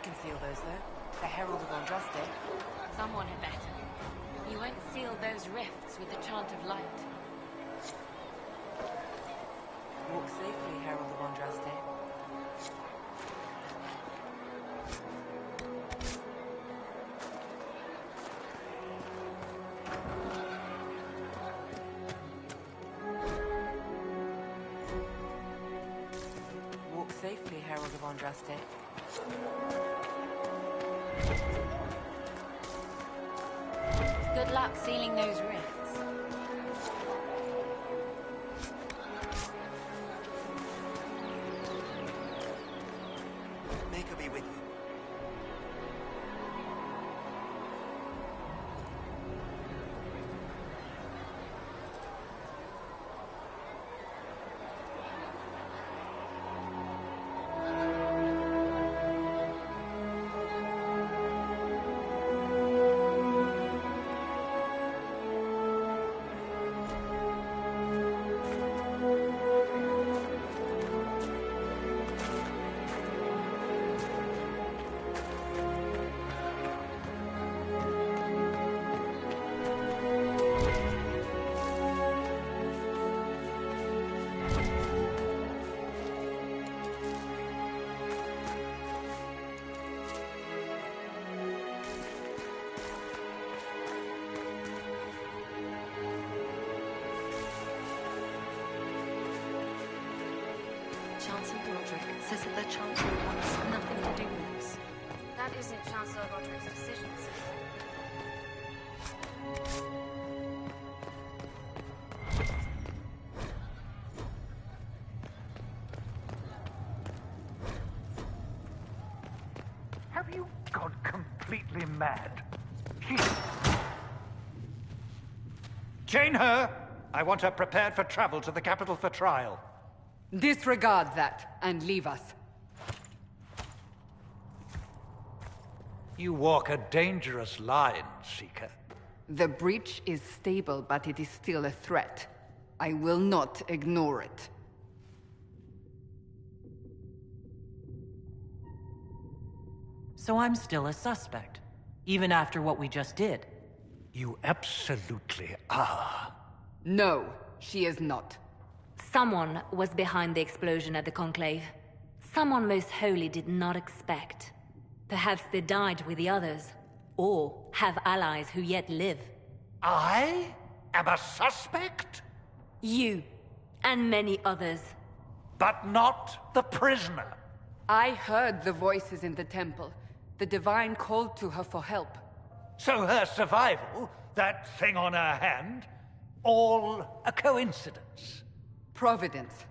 can seal those, though. The Herald of Andraste. Someone had better. You won't seal those rifts with the chant of light. Walk safely, Herald of Andraste. Walk safely, Herald of Andraste. Good luck sealing those rifts. May her be with you. Chancellor Roderick says that the Chancellor wants nothing to do with us. That isn't Chancellor Roderick's decisions. Have you gone completely mad? Chain her! I want her prepared for travel to the capital for trial. Disregard that, and leave us. You walk a dangerous line, Seeker. The breach is stable, but it is still a threat. I will not ignore it. So I'm still a suspect, even after what we just did. You absolutely are. No, she is not. Someone was behind the explosion at the Conclave. Someone most holy did not expect. Perhaps they died with the others, or have allies who yet live. I am a suspect? You, and many others. But not the prisoner. I heard the voices in the temple. The Divine called to her for help. So her survival, that thing on her hand, all a coincidence. Providence.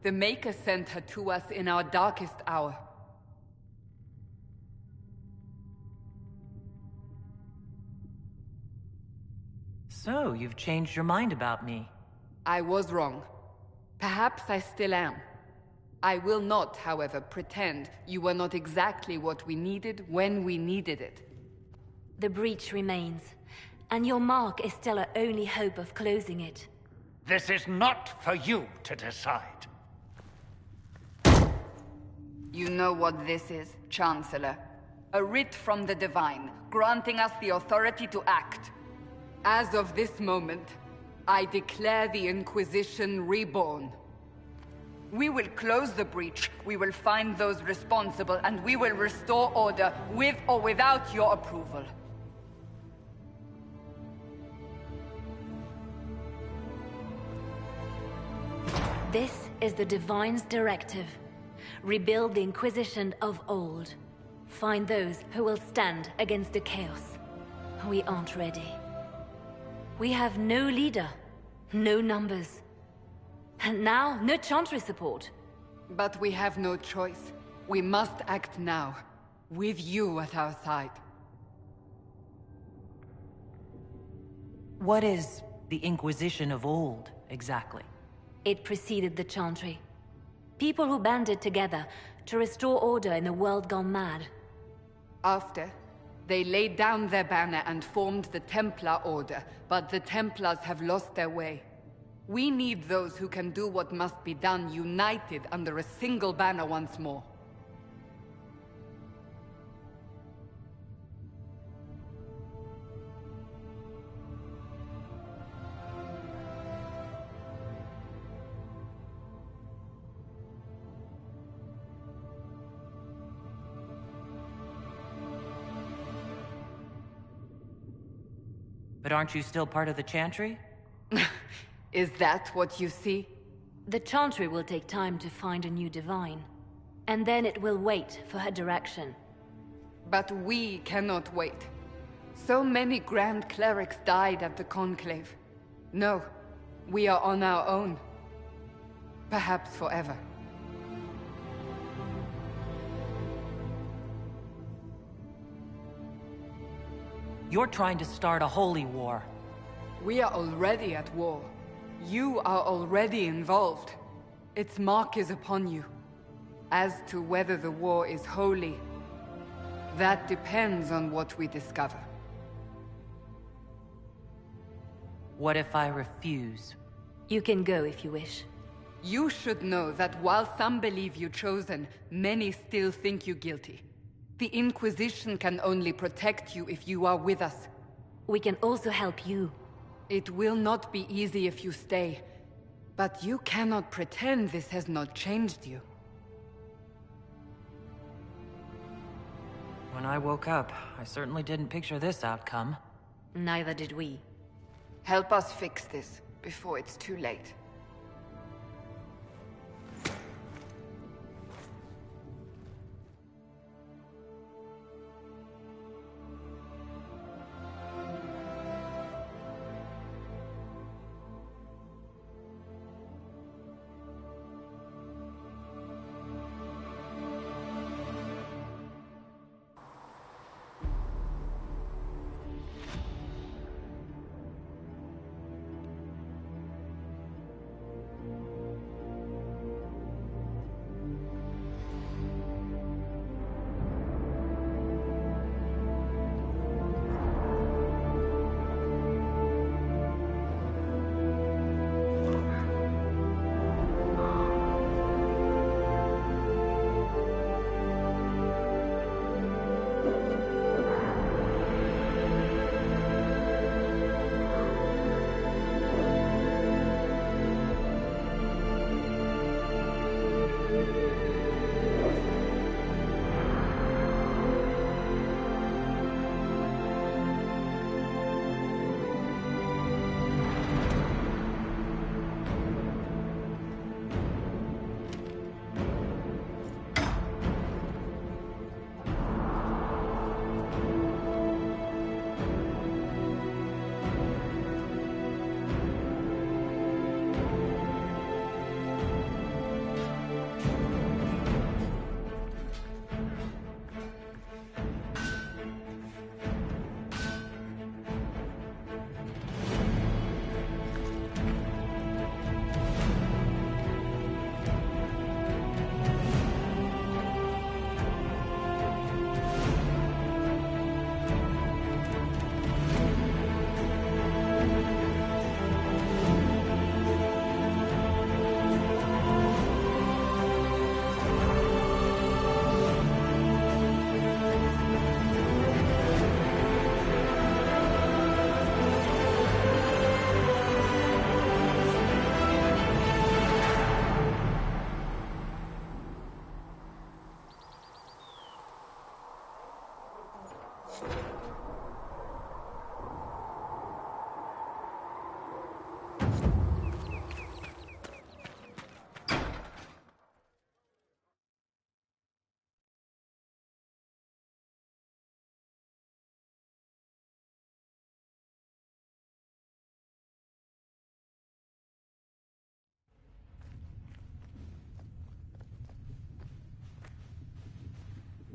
The Maker sent her to us in our darkest hour. So, you've changed your mind about me. I was wrong. Perhaps I still am. I will not, however, pretend you were not exactly what we needed when we needed it. The breach remains, and your mark is still our only hope of closing it. This is not for you to decide. You know what this is, Chancellor. A writ from the Divine, granting us the authority to act. As of this moment, I declare the Inquisition reborn. We will close the breach, we will find those responsible, and we will restore order with or without your approval. This is the Divine's directive. Rebuild the Inquisition of old. Find those who will stand against the chaos. We aren't ready. We have no leader, no numbers. And now, no Chantry support. But we have no choice. We must act now, with you at our side. What is the Inquisition of old, exactly? It preceded the Chantry. People who banded together to restore order in a world gone mad. After, they laid down their banner and formed the Templar Order, but the Templars have lost their way. We need those who can do what must be done, united under a single banner once more. But aren't you still part of the Chantry? Is that what you see? The Chantry will take time to find a new divine. And then it will wait for her direction. But we cannot wait. So many Grand Clerics died at the Conclave. No, we are on our own. Perhaps forever. You're trying to start a holy war. We are already at war. You are already involved. Its mark is upon you. As to whether the war is holy, that depends on what we discover. What if I refuse? You can go if you wish. You should know that while some believe you chosen, many still think you guilty. The Inquisition can only protect you if you are with us. We can also help you. It will not be easy if you stay, but you cannot pretend this has not changed you. When I woke up, I certainly didn't picture this outcome. Neither did we. Help us fix this before it's too late.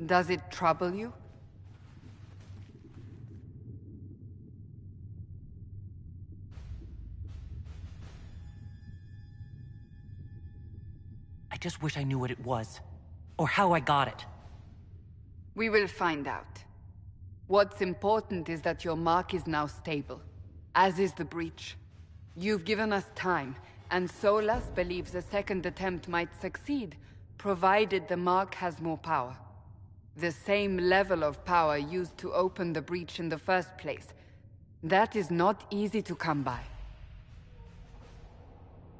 Does it trouble you? I just wish I knew what it was. Or how I got it. We will find out. What's important is that your mark is now stable, as is the breach. You've given us time, and Solas believes a second attempt might succeed, provided the mark has more power. The same level of power used to open the breach in the first place. That is not easy to come by.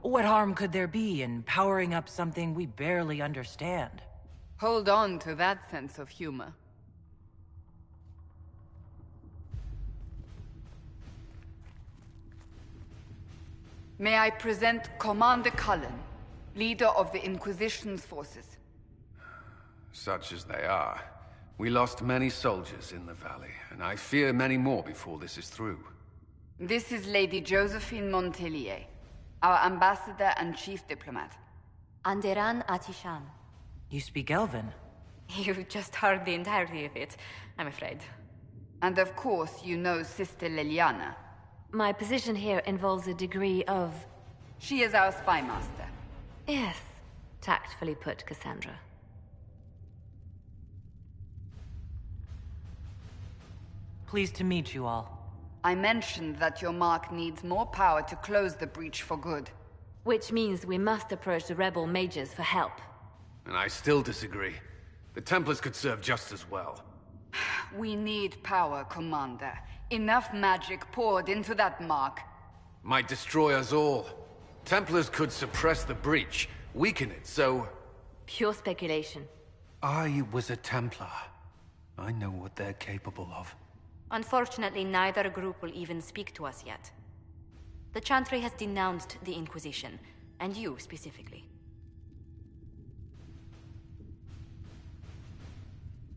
What harm could there be in powering up something we barely understand? Hold on to that sense of humor. May I present Commander Cullen, leader of the Inquisition's forces. Such as they are. We lost many soldiers in the valley, and I fear many more before this is through. This is Lady Josephine Montelier, our ambassador and chief diplomat. Anderan Atishan. You speak Elven? You just heard the entirety of it, I'm afraid. And of course, you know Sister Liliana. My position here involves a degree of... She is our spy master. Yes, tactfully put, Cassandra. Pleased to meet you all. I mentioned that your mark needs more power to close the breach for good. Which means we must approach the rebel mages for help. And I still disagree. The Templars could serve just as well. We need power, Commander. Enough magic poured into that mark. Might destroy us all. Templars could suppress the breach, weaken it, so... Pure speculation. I was a Templar. I know what they're capable of. Unfortunately, neither group will even speak to us yet. The Chantry has denounced the Inquisition, and you specifically.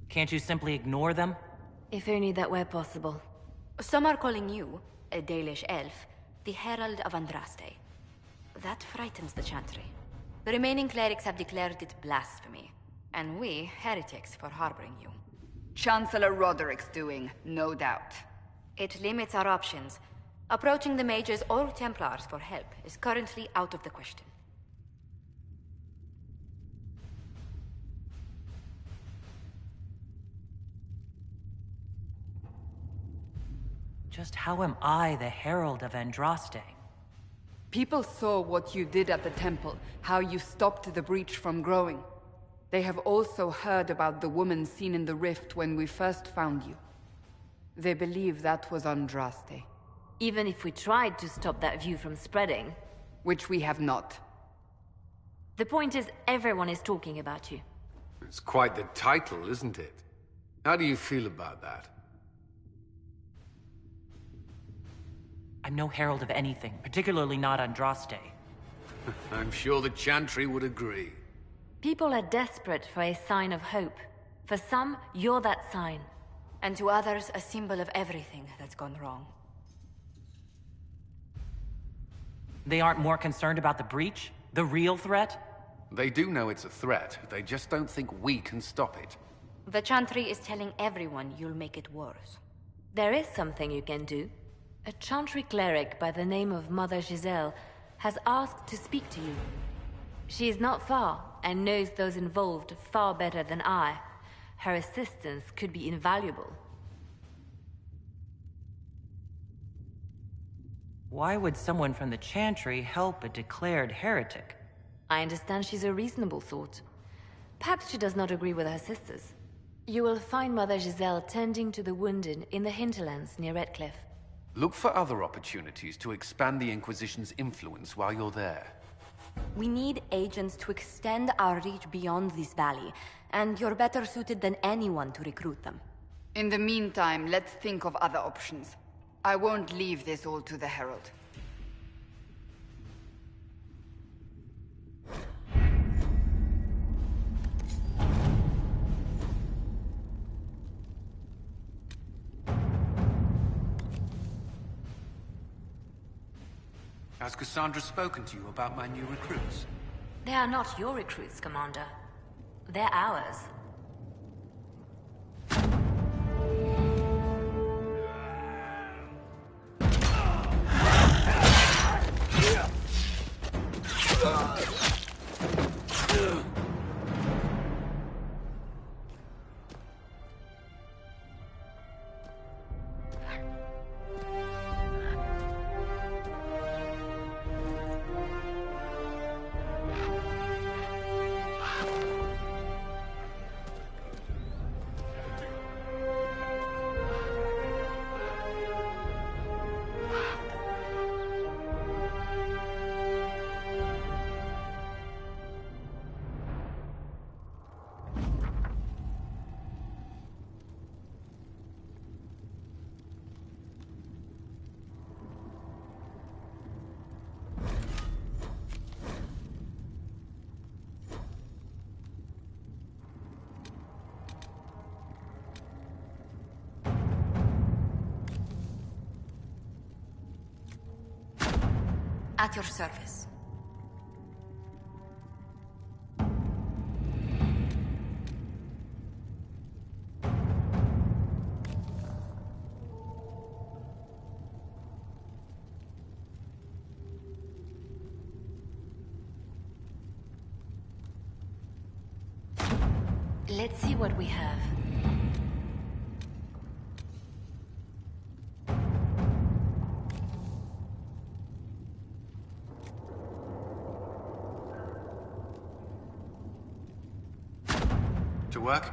Can't you simply ignore them? If only that were possible. Some are calling you, a Dalish elf, the Herald of Andraste. That frightens the Chantry. The remaining clerics have declared it blasphemy, and we, heretics, for harboring you. Chancellor Roderick's doing, no doubt. It limits our options. Approaching the mages or Templars for help is currently out of the question. Just how am I the Herald of Andraste? People saw what you did at the temple, how you stopped the breach from growing. They have also heard about the woman seen in the rift when we first found you. They believe that was Andraste. Even if we tried to stop that view from spreading. Which we have not. The point is, everyone is talking about you. It's quite the title, isn't it? How do you feel about that? I'm no herald of anything, particularly not Andraste. I'm sure the Chantry would agree. People are desperate for a sign of hope. For some, you're that sign. And to others, a symbol of everything that's gone wrong. They aren't more concerned about the breach? The real threat? They do know it's a threat. They just don't think we can stop it. The Chantry is telling everyone you'll make it worse. There is something you can do. A Chantry cleric by the name of Mother Giselle has asked to speak to you. She is not far, and knows those involved far better than I. Her assistance could be invaluable. Why would someone from the Chantry help a declared heretic? I understand she's a reasonable sort. Perhaps she does not agree with her sisters. You will find Mother Giselle tending to the wounded in the hinterlands near Redcliffe. Look for other opportunities to expand the Inquisition's influence while you're there. We need agents to extend our reach beyond this valley, and you're better suited than anyone to recruit them. In the meantime, let's think of other options. I won't leave this all to the Herald. Has Cassandra spoken to you about my new recruits? They are not your recruits, Commander. They're ours. At your service. Let's see what we have. To work?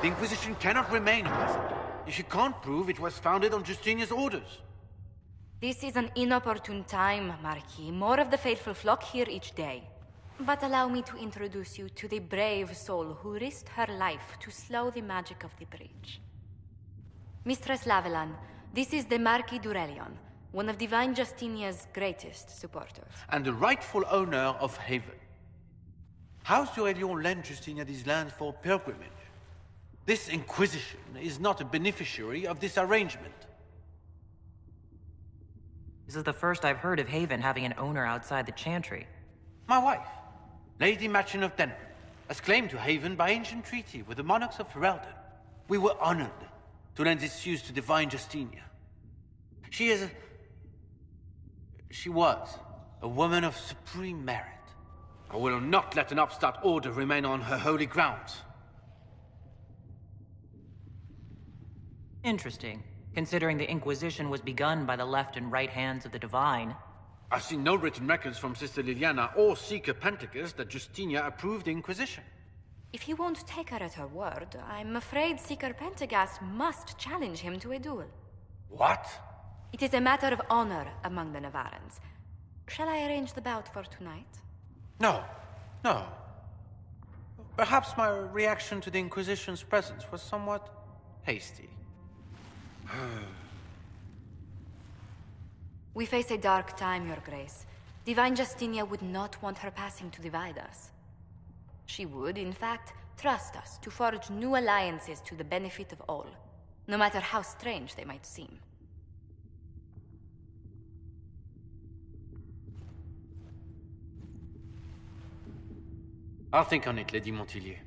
The Inquisition cannot remain passive if you can't prove it was founded on Justinia's orders. This is an inopportune time, Marquis. More of the faithful flock here each day. But allow me to introduce you to the brave soul who risked her life to slow the magic of the breach. Mistress Lavelan, this is the Marquis d'Aurelion, one of Divine Justinia's greatest supporters. And the rightful owner of Haven. House d'Aurelion lent Justinia these lands for pilgrimage. This Inquisition is not a beneficiary of this arrangement. This is the first I've heard of Haven having an owner outside the Chantry. My wife, Lady Machin of Denver, has claimed to Haven by ancient treaty with the monarchs of Ferelden. We were honored to lend this use to Divine Justinia. She was a woman of supreme merit. I will not let an upstart order remain on her holy grounds. Interesting, considering the Inquisition was begun by the left and right hands of the Divine. I've seen no written records from Sister Liliana or Seeker Pentacus that Justinia approved the Inquisition. If you won't take her at her word, I'm afraid Seeker Pentagast must challenge him to a duel. What? It is a matter of honor among the Navarrans. Shall I arrange the bout for tonight? No. Perhaps my reaction to the Inquisition's presence was somewhat hasty. We face a dark time, Your Grace. Divine Justinia would not want her passing to divide us. She would, in fact, trust us to forge new alliances to the benefit of all, no matter how strange they might seem. I'll think on it, Lady Montillier.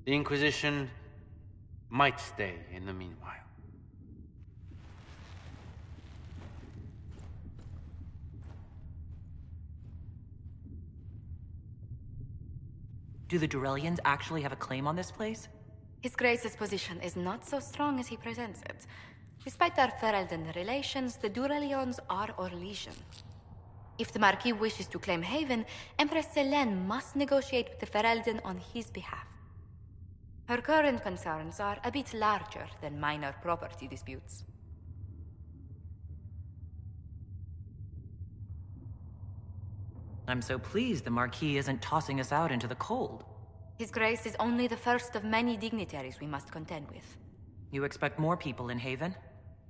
The Inquisition might stay in the meanwhile. Do the Durelians actually have a claim on this place? His Grace's position is not so strong as he presents it. Despite our Ferelden relations, the Durelions are our legion. If the Marquis wishes to claim Haven, Empress Selene must negotiate with the Ferelden on his behalf. Her current concerns are a bit larger than minor property disputes. I'm so pleased the Marquis isn't tossing us out into the cold. His Grace is only the first of many dignitaries we must contend with. You expect more people in Haven?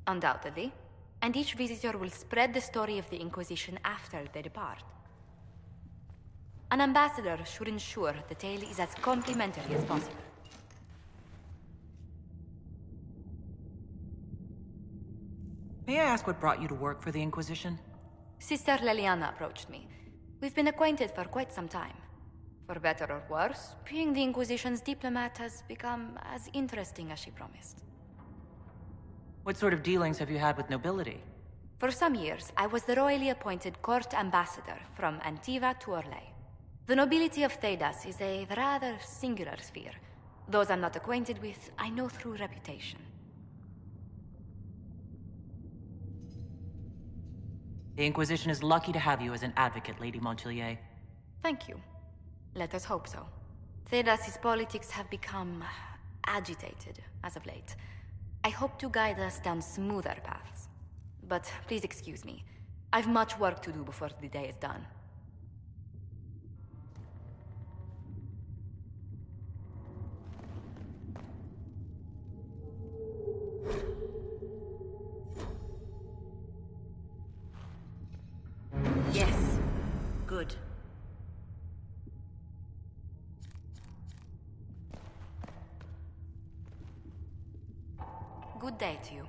Undoubtedly. And each visitor will spread the story of the Inquisition after they depart. An ambassador should ensure the tale is as complimentary as possible. May I ask what brought you to work for the Inquisition? Sister Liliana approached me. We've been acquainted for quite some time. For better or worse, being the Inquisition's diplomat has become as interesting as she promised. What sort of dealings have you had with nobility? For some years, I was the royally appointed court ambassador from Antiva to Orlais. The nobility of Thedas is a rather singular sphere. Those I'm not acquainted with, I know through reputation. The Inquisition is lucky to have you as an advocate, Lady Montpellier. Thank you. Let us hope so. Thedas's politics have become agitated as of late. I hope to guide us down smoother paths. But please excuse me. I've much work to do before the day is done. Yes. Good. Good day to you.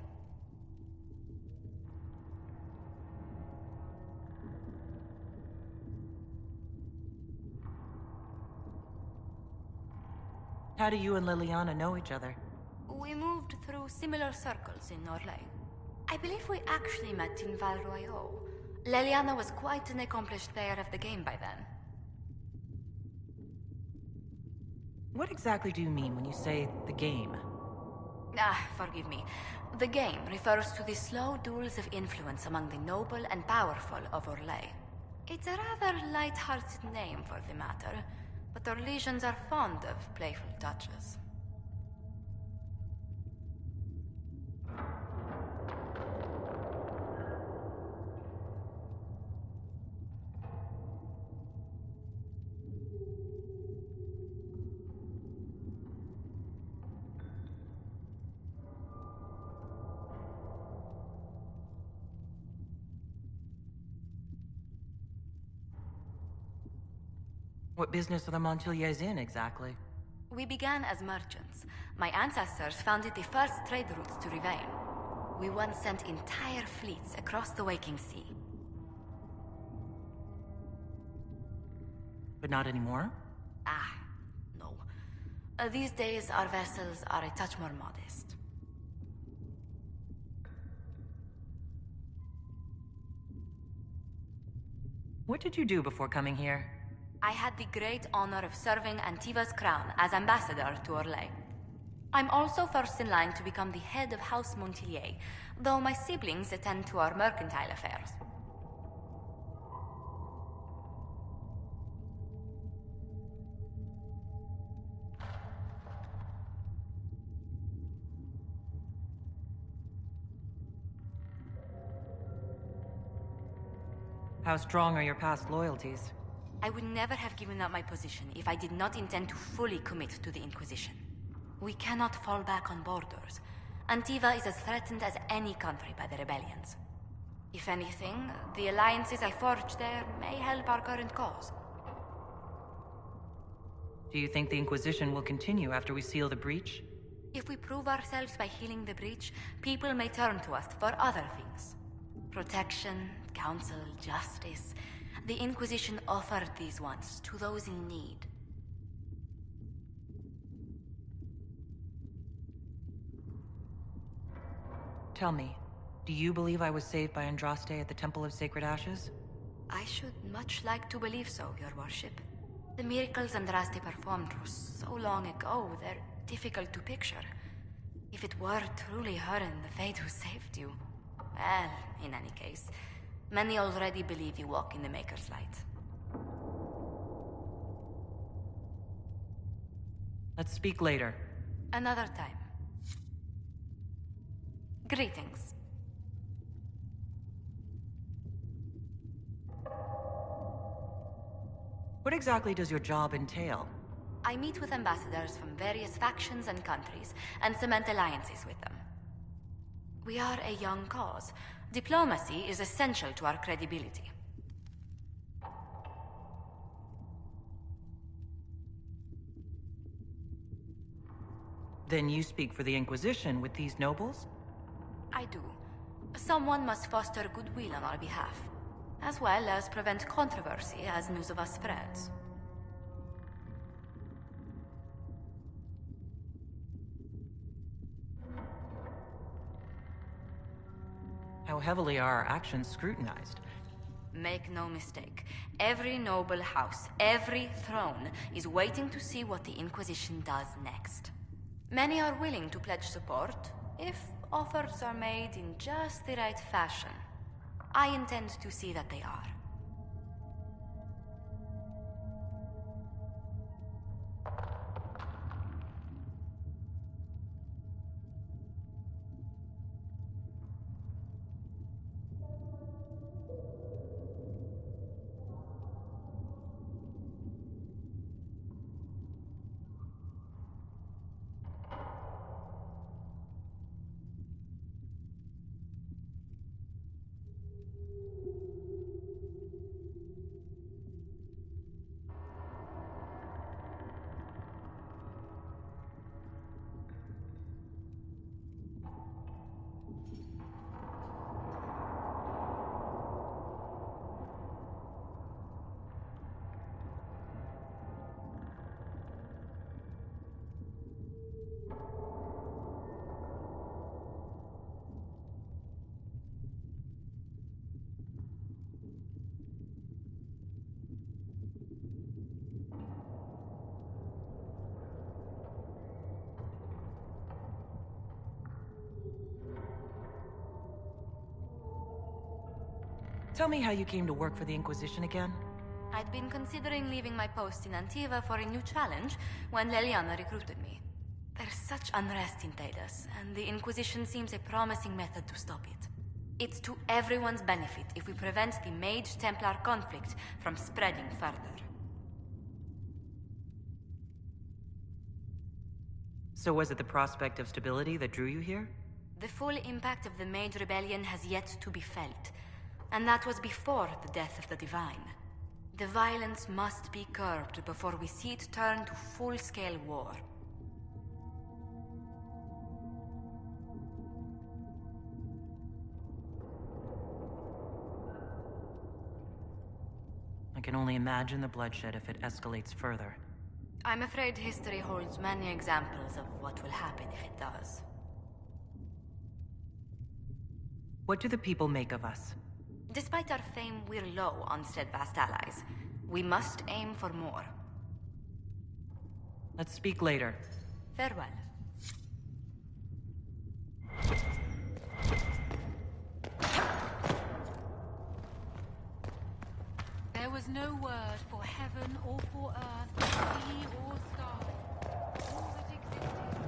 How do you and Liliana know each other? We moved through similar circles in Orlais. I believe we actually met in Val Royeaux. Liliana was quite an accomplished player of the game by then. What exactly do you mean when you say the game? Forgive me. The game refers to the slow duels of influence among the noble and powerful of Orlais. It's a rather light-hearted name for the matter, but Orlesians are fond of playful touches. What business are the Montpelliers in, exactly? We began as merchants. My ancestors founded the first trade routes to Rivain. We once sent entire fleets across the Waking Sea. But not anymore? No. These days, our vessels are a touch more modest. What did you do before coming here? I had the great honor of serving Antiva's crown as ambassador to Orlais. I'm also first in line to become the head of House Montpellier, though my siblings attend to our mercantile affairs. How strong are your past loyalties? I would never have given up my position if I did not intend to fully commit to the Inquisition. We cannot fall back on borders. Antiva is as threatened as any country by the rebellions. If anything, the alliances I forged there may help our current cause. Do you think the Inquisition will continue after we seal the breach? If we prove ourselves by healing the breach, people may turn to us for other things. Protection, counsel, justice. The Inquisition offered these once to those in need. Tell me, do you believe I was saved by Andraste at the Temple of Sacred Ashes? I should much like to believe so, Your Worship. The miracles Andraste performed were so long ago, they're difficult to picture. If it were truly her and the Fate who saved you... Well, in any case, many already believe you walk in the Maker's light. Let's speak later. Another time. Greetings. What exactly does your job entail? I meet with ambassadors from various factions and countries, and cement alliances with them. We are a young cause. Diplomacy is essential to our credibility. Then you speak for the Inquisition with these nobles? I do. Someone must foster goodwill on our behalf, as well as prevent controversy as news of us spreads. How heavily are our actions scrutinized? make no mistake. Every noble house, every throne, is waiting to see what the Inquisition does next. Many are willing to pledge support, if offers are made in just the right fashion. I intend to see that they are. Tell me how you came to work for the Inquisition again? I'd been considering leaving my post in Antiva for a new challenge when Leliana recruited me. There's such unrest in Thedas, and the Inquisition seems a promising method to stop it. It's to everyone's benefit if we prevent the Mage-Templar conflict from spreading further. So was it the prospect of stability that drew you here? The full impact of the Mage Rebellion has yet to be felt, and that was before the death of the Divine. The violence must be curbed before we see it turn to full-scale war. I can only imagine the bloodshed if it escalates further. I'm afraid history holds many examples of what will happen if it does. What do the people make of us? Despite our fame, we're low on steadfast allies. We must aim for more. Let's speak later. Farewell. There was no word for heaven or for earth, for sea or sky. All that existed.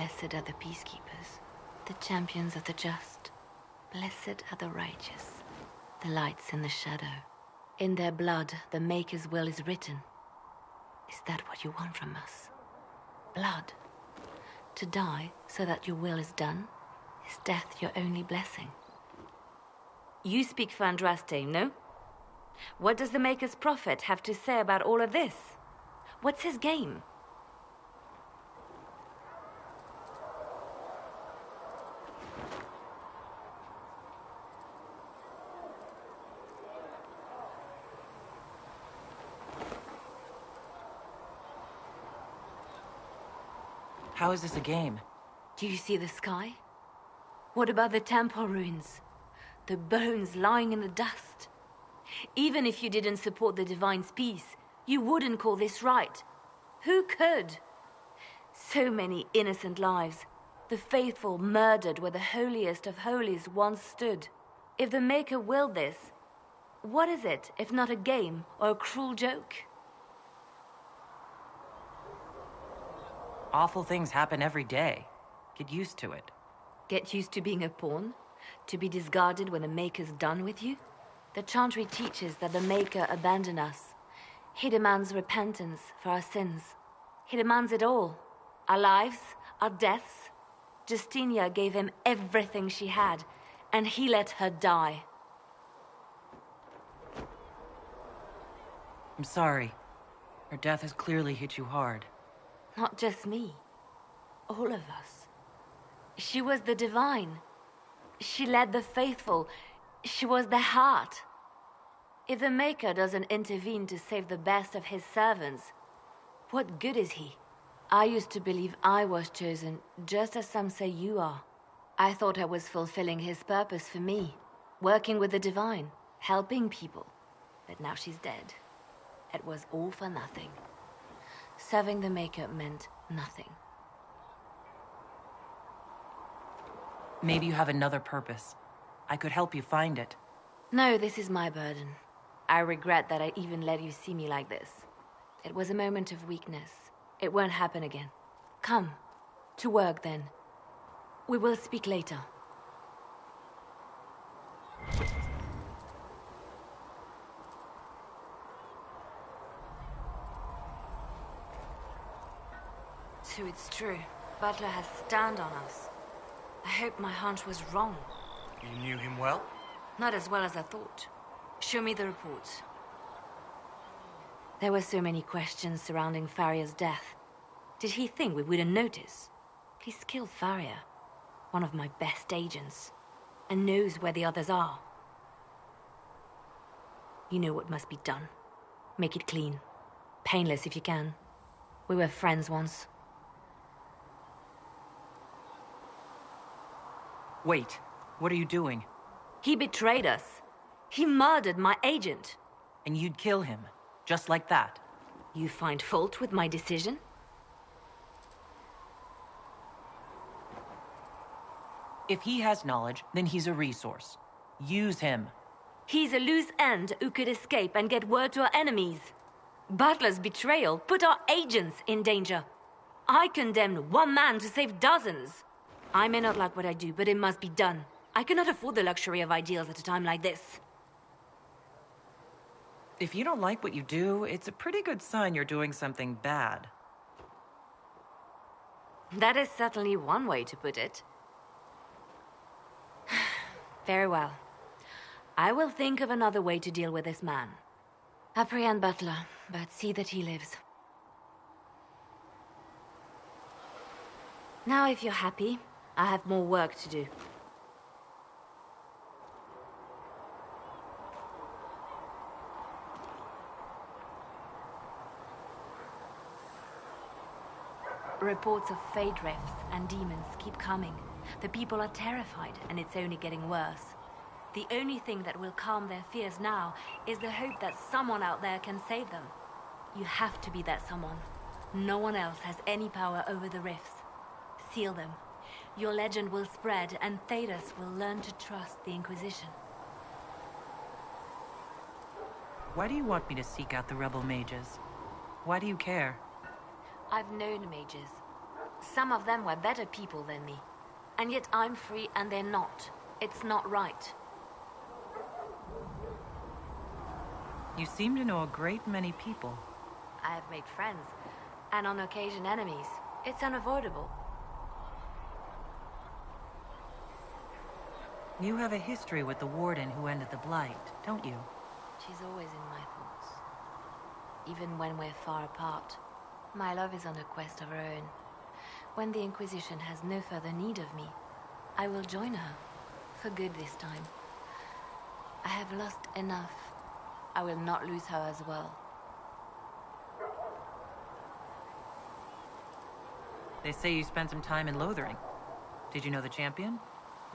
Blessed are the peacekeepers, the champions of the just. Blessed are the righteous, the lights in the shadow. In their blood, the Maker's will is written. Is that what you want from us? Blood? To die so that your will is done? Is death your only blessing? You speak for Andraste, no? What does the Maker's prophet have to say about all of this? What's his game? How is this a game? Do you see the sky? What about the temple ruins? The bones lying in the dust? Even if you didn't support the Divine's peace, you wouldn't call this right. Who could? So many innocent lives. The faithful murdered where the holiest of holies once stood. If the Maker willed this, what is it if not a game or a cruel joke? Awful things happen every day. Get used to it. Get used to being a pawn? To be discarded when the Maker's done with you? The Chantry teaches that the Maker abandoned us. He demands repentance for our sins. He demands it all. Our lives, our deaths. Justinia gave him everything she had, and he let her die. I'm sorry. Her death has clearly hit you hard. Not just me. All of us. She was the Divine. She led the faithful. She was their heart. If the Maker doesn't intervene to save the best of his servants, what good is he? I used to believe I was chosen, just as some say you are. I thought I was fulfilling his purpose for me, working with the Divine, helping people. But now she's dead. It was all for nothing. Serving the Maker meant nothing. Maybe you have another purpose. I could help you find it. No, this is my burden. I regret that I even let you see me like this. It was a moment of weakness. It won't happen again. Come. To work, then. We will speak later. So it's true. Butler has stand on us. I hope my hunch was wrong. You knew him well? Not as well as I thought. Show me the reports. There were so many questions surrounding Farria's death. Did he think we wouldn't notice? He's killed Farria, one of my best agents, and knows where the others are. You know what must be done. Make it clean. Painless if you can. We were friends once. Wait, what are you doing? He betrayed us. He murdered my agent. And you'd kill him, just like that. You find fault with my decision? If he has knowledge, then he's a resource. Use him. He's a loose end who could escape and get word to our enemies. Butler's betrayal put our agents in danger. I condemned one man to save dozens. I may not like what I do, but it must be done. I cannot afford the luxury of ideals at a time like this. If you don't like what you do, it's a pretty good sign you're doing something bad. That is certainly one way to put it. Very well. I will think of another way to deal with this man. Apprehend Butler, but see that he lives. Now, if you're happy, I have more work to do. Reports of fade rifts and demons keep coming. The people are terrified, and it's only getting worse. The only thing that will calm their fears now is the hope that someone out there can save them. You have to be that someone. No one else has any power over the rifts. Seal them. Your legend will spread, and Thedas will learn to trust the Inquisition. Why do you want me to seek out the rebel mages? Why do you care? I've known mages. Some of them were better people than me. And yet I'm free and they're not. It's not right. You seem to know a great many people. I have made friends, and on occasion enemies. It's unavoidable. You have a history with the Warden who ended the Blight, don't you? She's always in my thoughts. Even when we're far apart. My love is on a quest of her own. When the Inquisition has no further need of me, I will join her. For good this time. I have lost enough. I will not lose her as well. They say you spent some time in Lothering. Did you know the champion?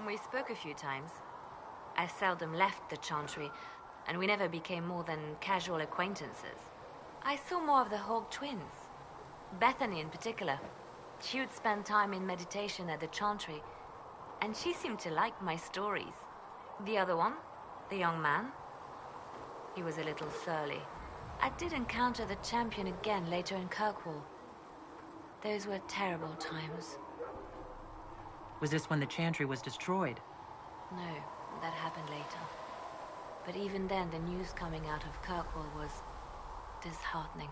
We spoke a few times. I seldom left the Chantry, and we never became more than casual acquaintances. I saw more of the Hawk twins. Bethany in particular. She would spend time in meditation at the Chantry, and she seemed to like my stories. The other one, the young man, he was a little surly. I did encounter the champion again later in Kirkwall. Those were terrible times. Was this when the Chantry was destroyed? No, that happened later. But even then, the news coming out of Kirkwall was disheartening.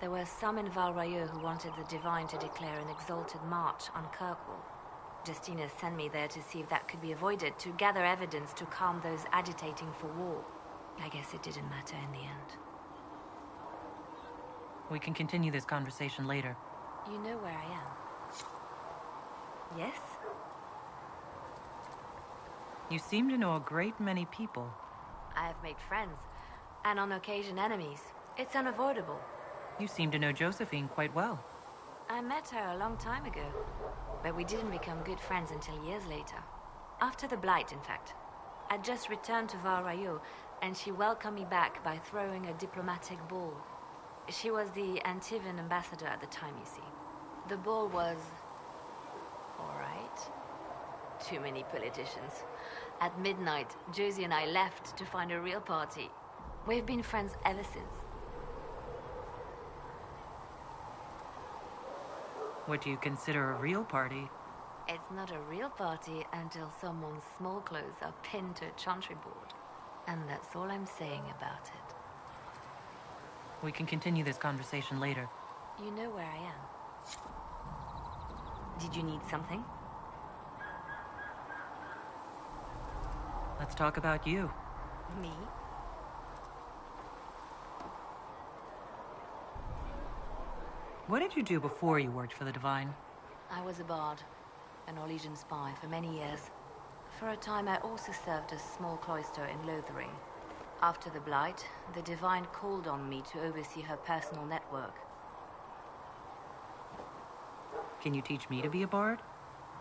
There were some in Val Royeaux who wanted the Divine to declare an exalted march on Kirkwall. Justina sent me there to see if that could be avoided, to gather evidence to calm those agitating for war. I guess it didn't matter in the end. We can continue this conversation later. You know where I am? Yes? You seem to know a great many people. I have made friends, and on occasion enemies. It's unavoidable. You seem to know Josephine quite well. I met her a long time ago, but we didn't become good friends until years later. After the Blight, in fact. I'd just returned to Val Royeaux, and she welcomed me back by throwing a diplomatic ball. She was the Antivan ambassador at the time, you see. The ball was... all right. Too many politicians. At midnight, Josie and I left to find a real party. We've been friends ever since. What do you consider a real party? It's not a real party until someone's small clothes are pinned to a chantry board. And that's all I'm saying about it. We can continue this conversation later. You know where I am. Did you need something? Let's talk about you. Me? What did you do before you worked for the Divine? I was a bard, an Orlesian spy for many years. For a time, I also served a small cloister in Lothering. After the Blight, the Divine called on me to oversee her personal network. Can you teach me to be a bard?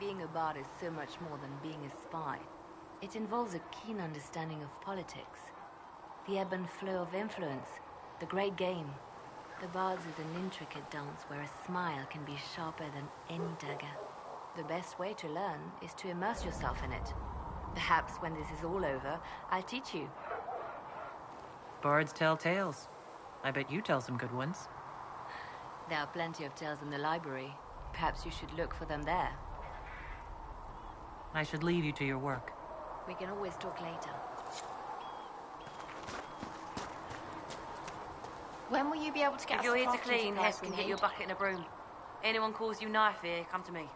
Being a bard is so much more than being a spy. It involves a keen understanding of politics, the ebb and flow of influence, the great game. The bard's is an intricate dance where a smile can be sharper than any dagger. The best way to learn is to immerse yourself in it. Perhaps when this is all over, I'll teach you. Bards tell tales. I bet you tell some good ones. There are plenty of tales in the library. Perhaps you should look for them there. I should leave you to your work. We can always talk later. When will you be able to get If us you're the here to crafting clean, supplies Hess we can get need? you a bucket and a broom. Anyone calls you knife here, come to me.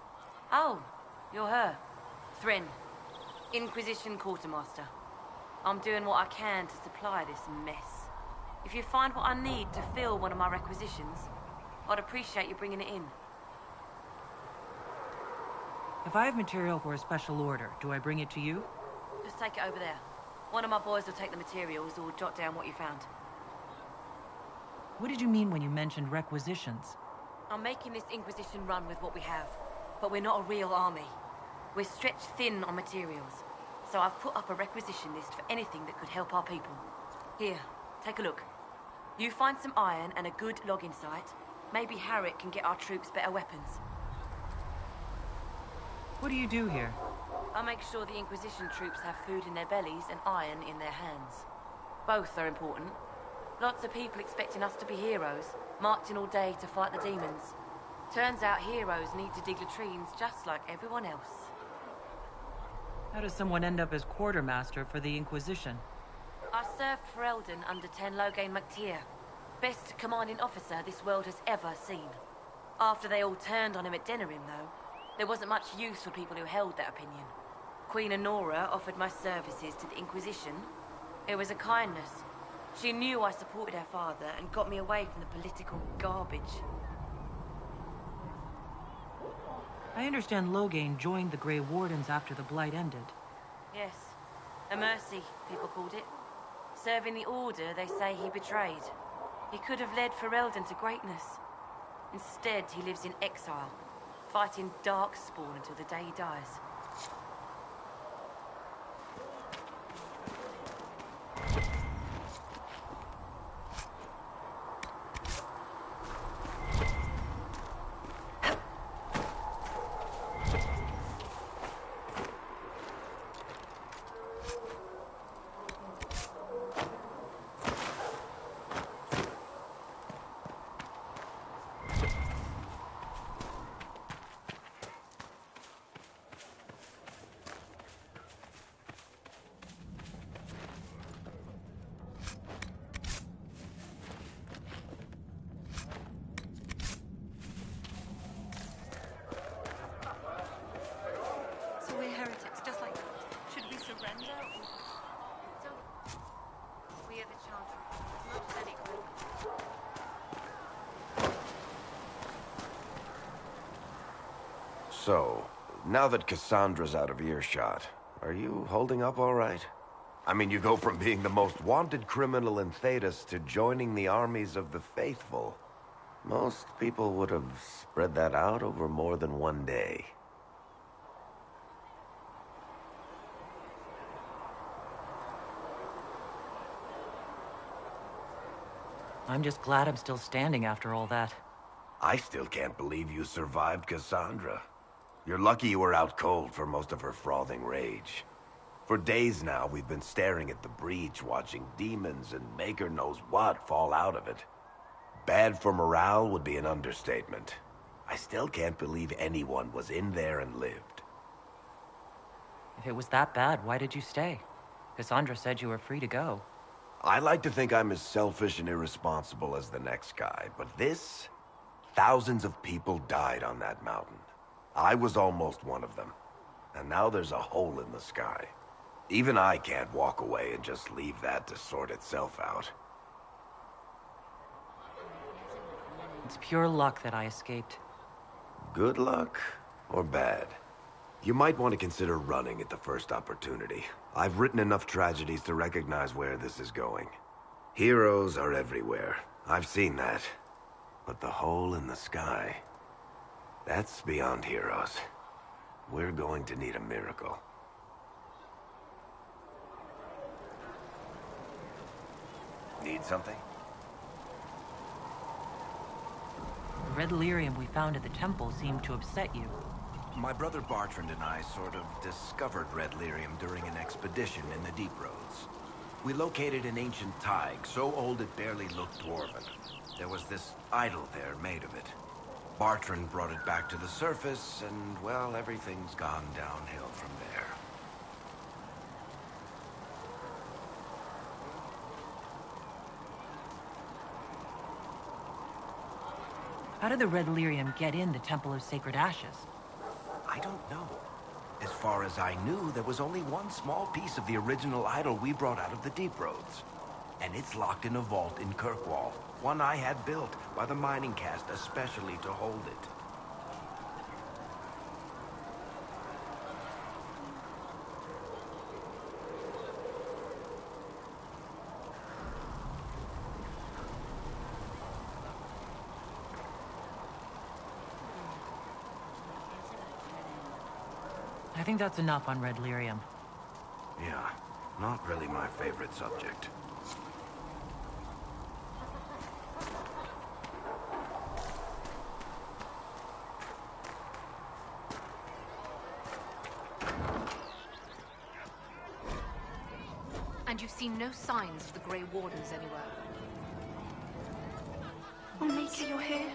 Oh, you're her. Thrin, Inquisition Quartermaster. I'm doing what I can to supply this mess. If you find what I need to fill one of my requisitions, I'd appreciate you bringing it in. If I have material for a special order, do I bring it to you? Just take it over there. One of my boys will take the materials or jot down what you found. What did you mean when you mentioned requisitions? I'm making this Inquisition run with what we have, but we're not a real army. We're stretched thin on materials, so I've put up a requisition list for anything that could help our people. Here, take a look. You find some iron and a good logging site, maybe Harriet can get our troops better weapons. What do you do here? I make sure the Inquisition troops have food in their bellies and iron in their hands. Both are important. Lots of people expecting us to be heroes, marching all day to fight the demons. Turns out heroes need to dig latrines just like everyone else. How does someone end up as quartermaster for the Inquisition? I served for Eldon under Ten Loghain MacTier. Best commanding officer this world has ever seen. After they all turned on him at Denerim, though, there wasn't much use for people who held that opinion. Queen Honora offered my services to the Inquisition. It was a kindness. She knew I supported her father and got me away from the political garbage. I understand Loghain joined the Grey Wardens after the Blight ended. Yes. A mercy, people called it. Serving the Order, they say he betrayed. He could have led Ferelden to greatness. Instead, he lives in exile, fighting Darkspawn until the day he dies. So, now that Cassandra's out of earshot, are you holding up all right? I mean, you go from being the most wanted criminal in Thedas to joining the armies of the faithful. Most people would have spread that out over more than one day. I'm just glad I'm still standing after all that. I still can't believe you survived Cassandra. You're lucky you were out cold for most of her frothing rage. For days now, we've been staring at the breach, watching demons and maker knows what fall out of it. Bad for morale would be an understatement. I still can't believe anyone was in there and lived. If it was that bad, why did you stay? Cassandra said you were free to go. I like to think I'm as selfish and irresponsible as the next guy, but this... Thousands of people died on that mountain. I was almost one of them. And now there's a hole in the sky. Even I can't walk away and just leave that to sort itself out. It's pure luck that I escaped. Good luck or bad? You might want to consider running at the first opportunity. I've written enough tragedies to recognize where this is going. Heroes are everywhere. I've seen that. But the hole in the sky... that's beyond heroes. We're going to need a miracle. Need something? The red lyrium we found at the temple seemed to upset you. My brother Bartrand and I sort of discovered red lyrium during an expedition in the Deep Roads. We located an ancient thaig, so old it barely looked dwarven. There was this idol there made of it. Bartrand brought it back to the surface, and, well, everything's gone downhill from there. How did the red lyrium get in the Temple of Sacred Ashes? I don't know. As far as I knew, there was only one small piece of the original idol we brought out of the Deep Roads. And it's locked in a vault in Kirkwall, one I had built by the mining caste especially to hold it. I think that's enough on red lyrium. Yeah, not really my favorite subject. And you've seen no signs of the Grey Wardens anywhere? Maker, you're here?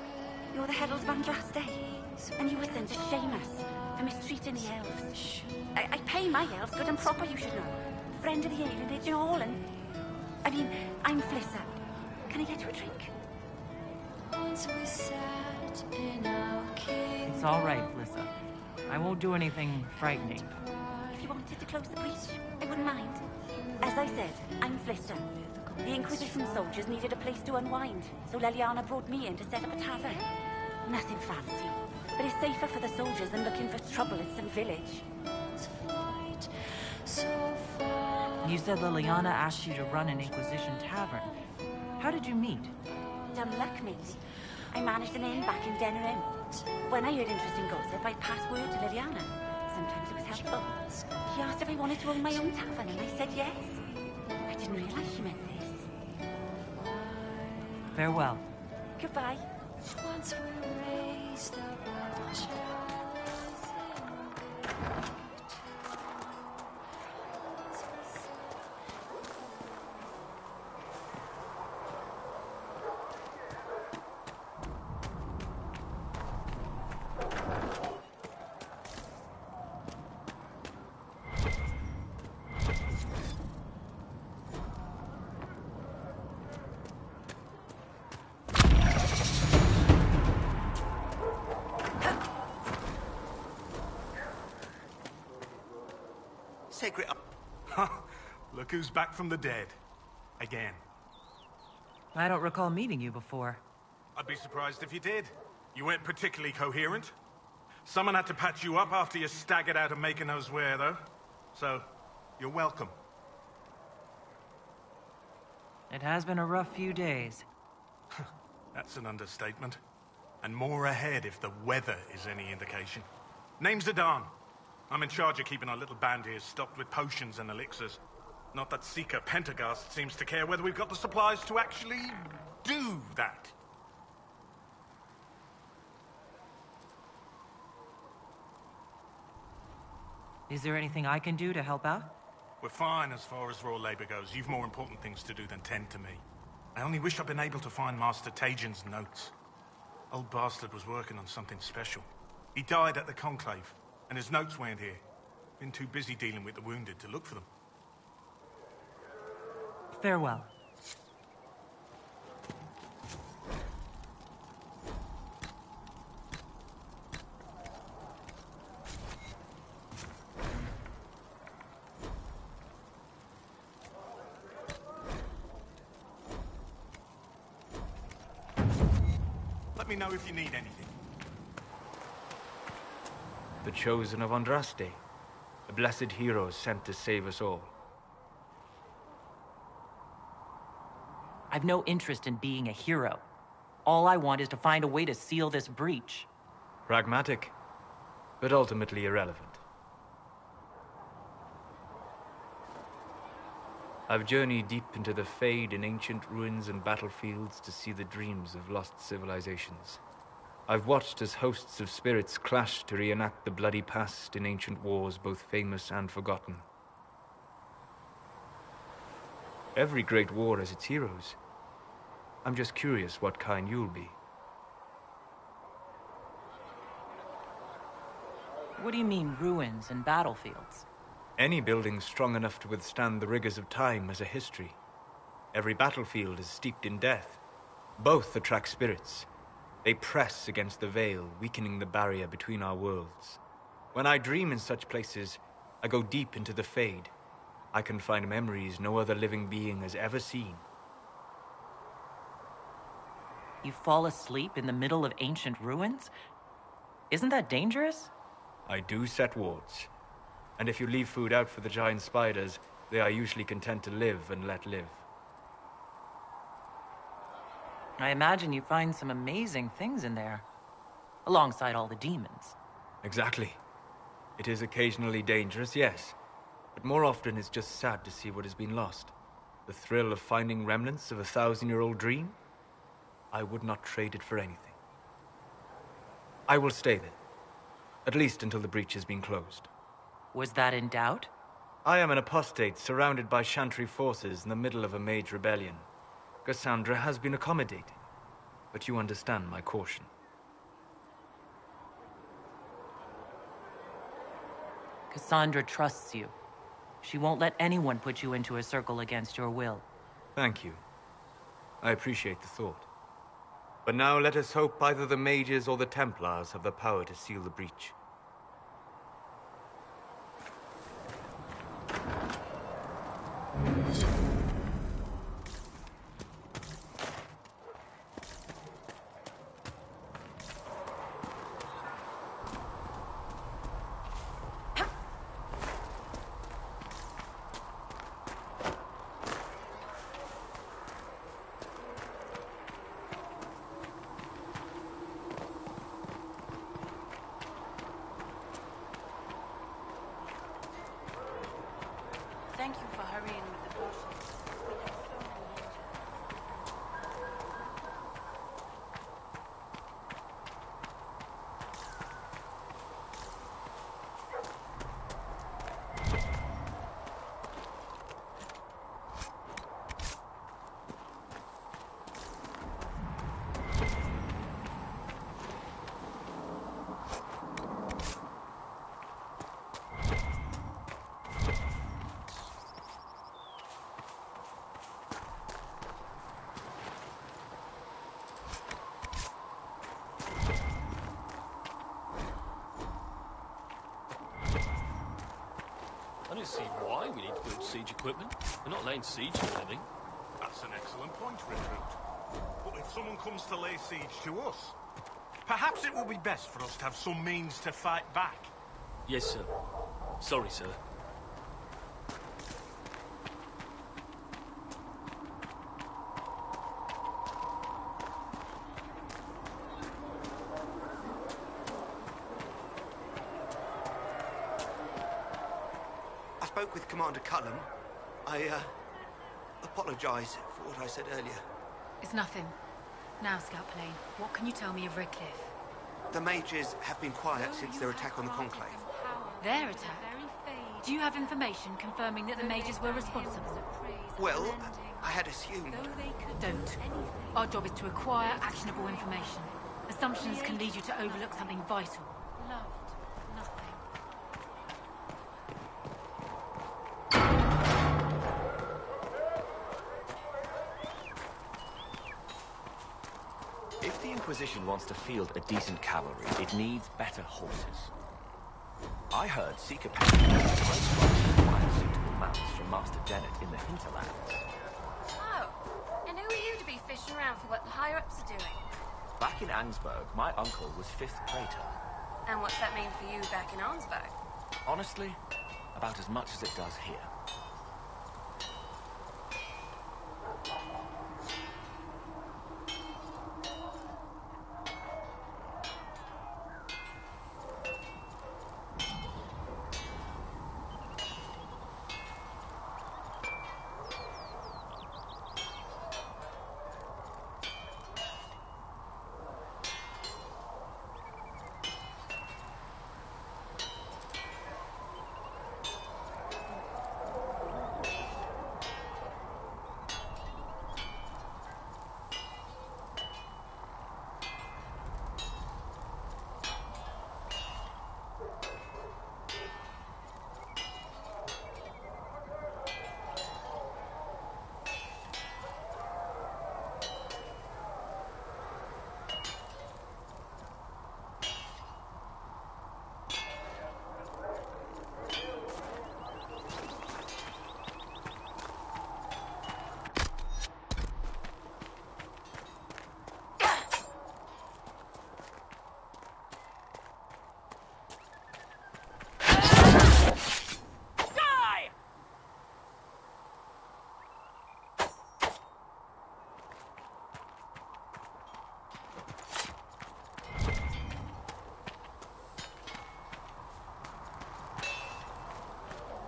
You're the Herald of Andraste, and you were sent to shame us for mistreating the elves. I pay my elves good and proper, you should know. Friend of the alienage and all, and... I mean, I'm Flissa. Can I get you a drink? It's all right, Flissa. I won't do anything frightening. If you wanted to close the breach, I wouldn't mind. As I said, I'm Flissa. The Inquisition soldiers needed a place to unwind, so Leliana brought me in to set up a tavern. Nothing fancy, but it's safer for the soldiers than looking for trouble in some village. You said Liliana asked you to run an Inquisition tavern. How did you meet? Dumb luck, maybe. I managed an inn back in Denerim. When I heard interesting gossip, I'd pass word to Liliana. Sometimes it was helpful. She asked if I wanted to own my own tavern, and I said yes. I didn't realize she meant this. Farewell. Goodbye. Once we raised the bar. Sacred... Look who's back from the dead. Again. I don't recall meeting you before. I'd be surprised if you did. You weren't particularly coherent. Someone had to patch you up after you staggered out of making knows where, though. So, you're welcome. It has been a rough few days. That's an understatement. And more ahead if the weather is any indication. Name's Adan. I'm in charge of keeping our little band here stocked with potions and elixirs. Not that Seeker Pentagast seems to care whether we've got the supplies to actually do that. Is there anything I can do to help out? We're fine as far as raw labor goes. You've more important things to do than tend to me. I only wish I'd been able to find Master Tajin's notes. Old bastard was working on something special. He died at the Conclave, and his notes weren't here. Been too busy dealing with the wounded to look for them. Farewell. Let me know if you need anything. The Chosen of Andraste. A blessed hero sent to save us all. I've no interest in being a hero. All I want is to find a way to seal this breach. Pragmatic, but ultimately irrelevant. I've journeyed deep into the Fade in ancient ruins and battlefields to see the dreams of lost civilizations. I've watched as hosts of spirits clash to reenact the bloody past in ancient wars both famous and forgotten. Every great war has its heroes. I'm just curious what kind you'll be. What do you mean, ruins and battlefields? Any building strong enough to withstand the rigors of time has a history. Every battlefield is steeped in death. Both attract spirits. They press against the veil, weakening the barrier between our worlds. When I dream in such places, I go deep into the Fade. I can find memories no other living being has ever seen. You fall asleep in the middle of ancient ruins? Isn't that dangerous? I do set wards. And if you leave food out for the giant spiders, they are usually content to live and let live. I imagine you find some amazing things in there, alongside all the demons. Exactly. It is occasionally dangerous, yes. But more often it's just sad to see what has been lost. The thrill of finding remnants of a 1,000-year-old dream? I would not trade it for anything. I will stay then. At least until the breach has been closed. Was that in doubt? I am an apostate surrounded by Chantry forces in the middle of a mage rebellion. Cassandra has been accommodating, but you understand my caution. Cassandra trusts you. She won't let anyone put you into a circle against your will. Thank you. I appreciate the thought. But now let us hope either the mages or the Templars have the power to seal the breach. Thank you for hurrying with the potions. We have so many injured. I don't see why we need to build siege equipment. We're not laying siege to anything. That's an excellent point, Recruit. But if someone comes to lay siege to us, perhaps it will be best for us to have some means to fight back. Yes, sir. Sorry, sir. I spoke with Commander Cullum. I apologize for what I said earlier. It's nothing. Now, Scout Plane, what can you tell me of Redcliffe? The mages have been quiet since their attack on the Conclave. Their attack? Do you have information confirming that the mages were responsible? Well, I had assumed... Don't. Our job is to acquire actionable information. Assumptions can lead you to overlook something vital. Loved nothing. If the Inquisition wants to field a decent cavalry, it needs better horses. I heard Seeker acquired suitable mounts from Master Dennett in the hinterlands. Oh, and who are you to be fishing around for what the higher-ups are doing? Back in Ansburg, my uncle was 5th Praetor. And what's that mean for you back in Arnsberg? Honestly, about as much as it does here.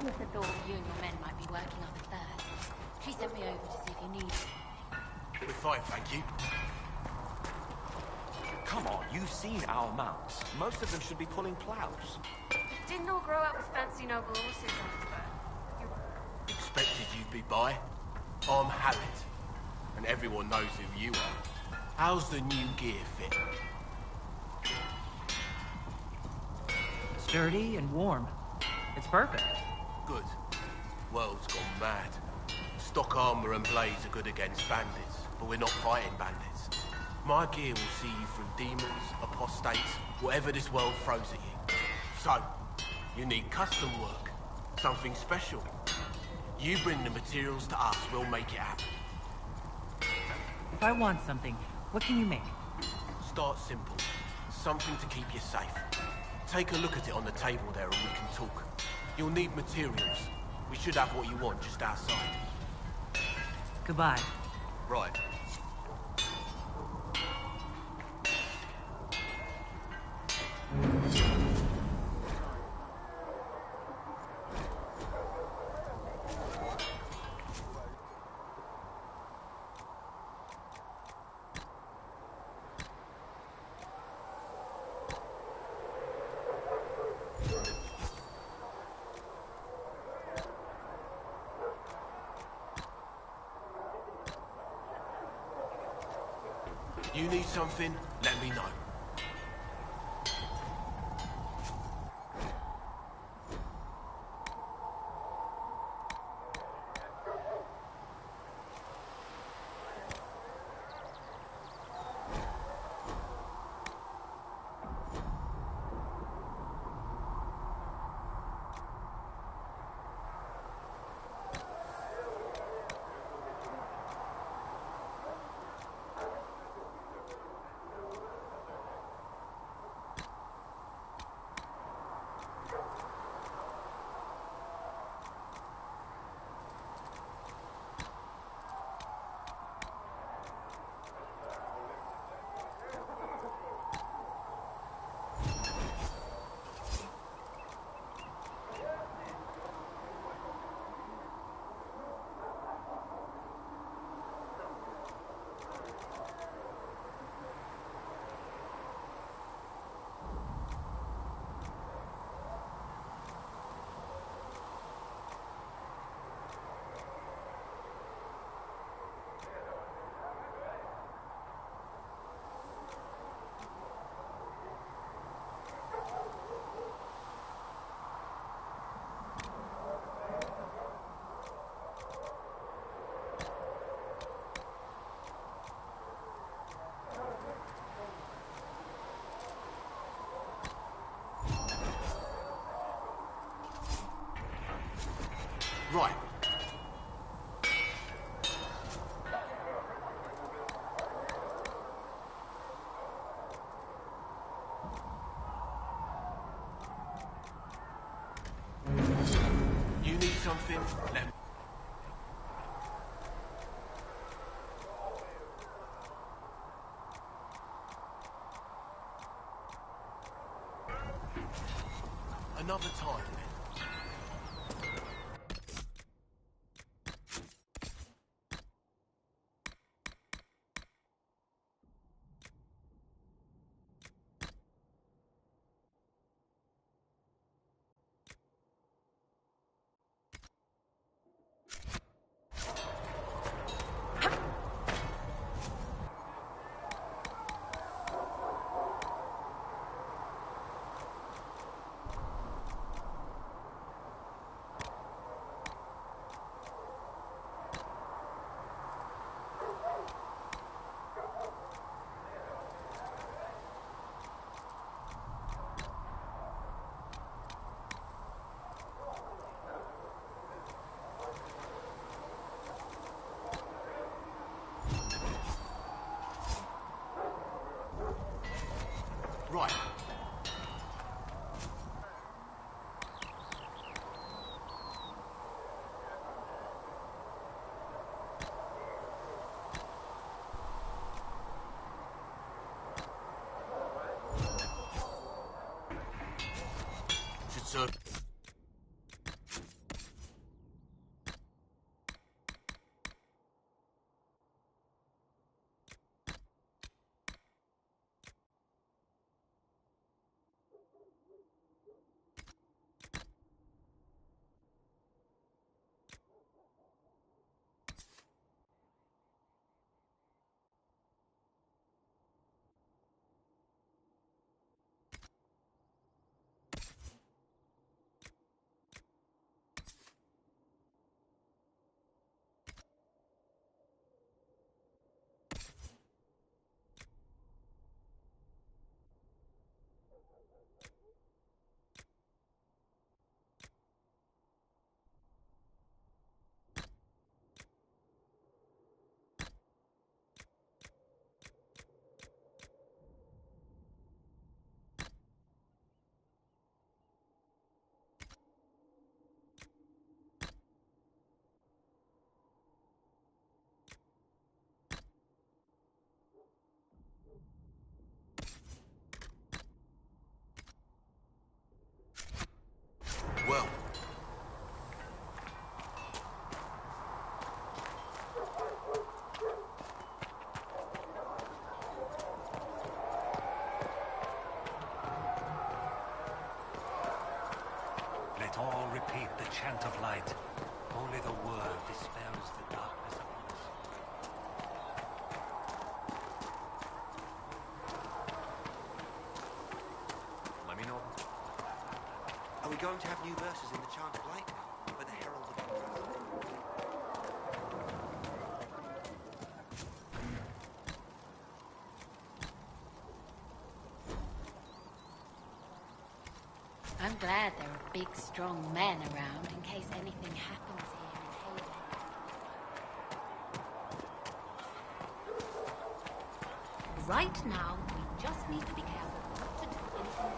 Mother thought you and your men might be working on the third. She sent me over to see if you need me. We're fine, thank you. Come on, you've seen our mounts. Most of them should be pulling plows. Didn't all grow up with fancy noble horses, Arnsberg. Expected you'd be by. I'm Harriet, and everyone knows who you are. How's the new gear fit? Sturdy and warm. It's perfect. Good. World's gone mad. Stock armor and blades are good against bandits, but we're not fighting bandits. My gear will see you through demons, apostates, whatever this world throws at you. So, you need custom work. Something special. You bring the materials to us, we'll make it happen. If I want something, what can you make? Start simple. Something to keep you safe. Take a look at it on the table there and we can talk. You'll need materials. We should have what you want just outside. Goodbye. Right. You need something, let me know. Right. You need something? Let me... Another time, then. Right. Should serve. going to have new verses in the Chanted Light now, by the Herald of Andraste. I'm glad there are big, strong men around in case anything happens here in Haven. Right now, we just need to be careful not to do anything wrong.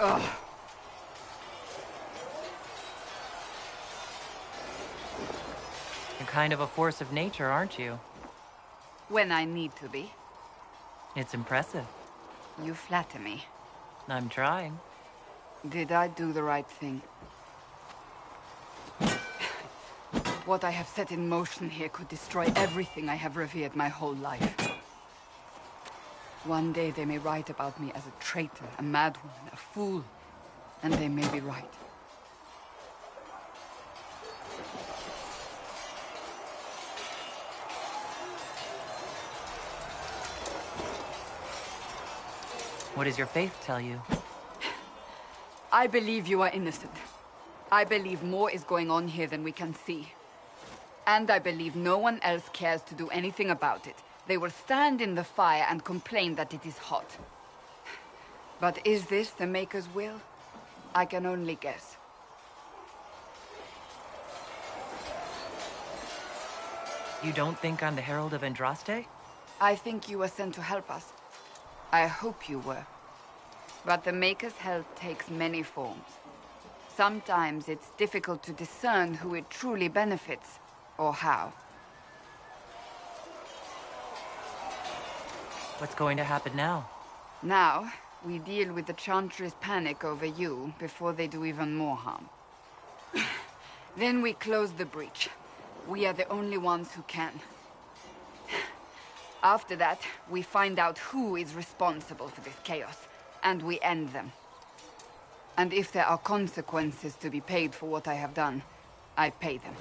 Ugh. You're kind of a force of nature, aren't you? When I need to be. It's impressive. You flatter me. I'm trying. Did I do the right thing? What I have set in motion here could destroy everything I have revered my whole life. One day they may write about me as a traitor, a madwoman, a fool, and they may be right. What does your faith tell you? I believe you are innocent. I believe more is going on here than we can see. And I believe no one else cares to do anything about it. They will stand in the fire and complain that it is hot. But is this the Maker's will? I can only guess. You don't think I'm the Herald of Andraste? I think you were sent to help us. I hope you were. But the Maker's help takes many forms. Sometimes it's difficult to discern who it truly benefits, or how. What's going to happen now? Now, We deal with the Chantry's panic over you before they do even more harm. Then we close the breach. We are the only ones who can. After that, we find out who is responsible for this chaos, and we end them. And if there are consequences to be paid for what I have done, I pay them.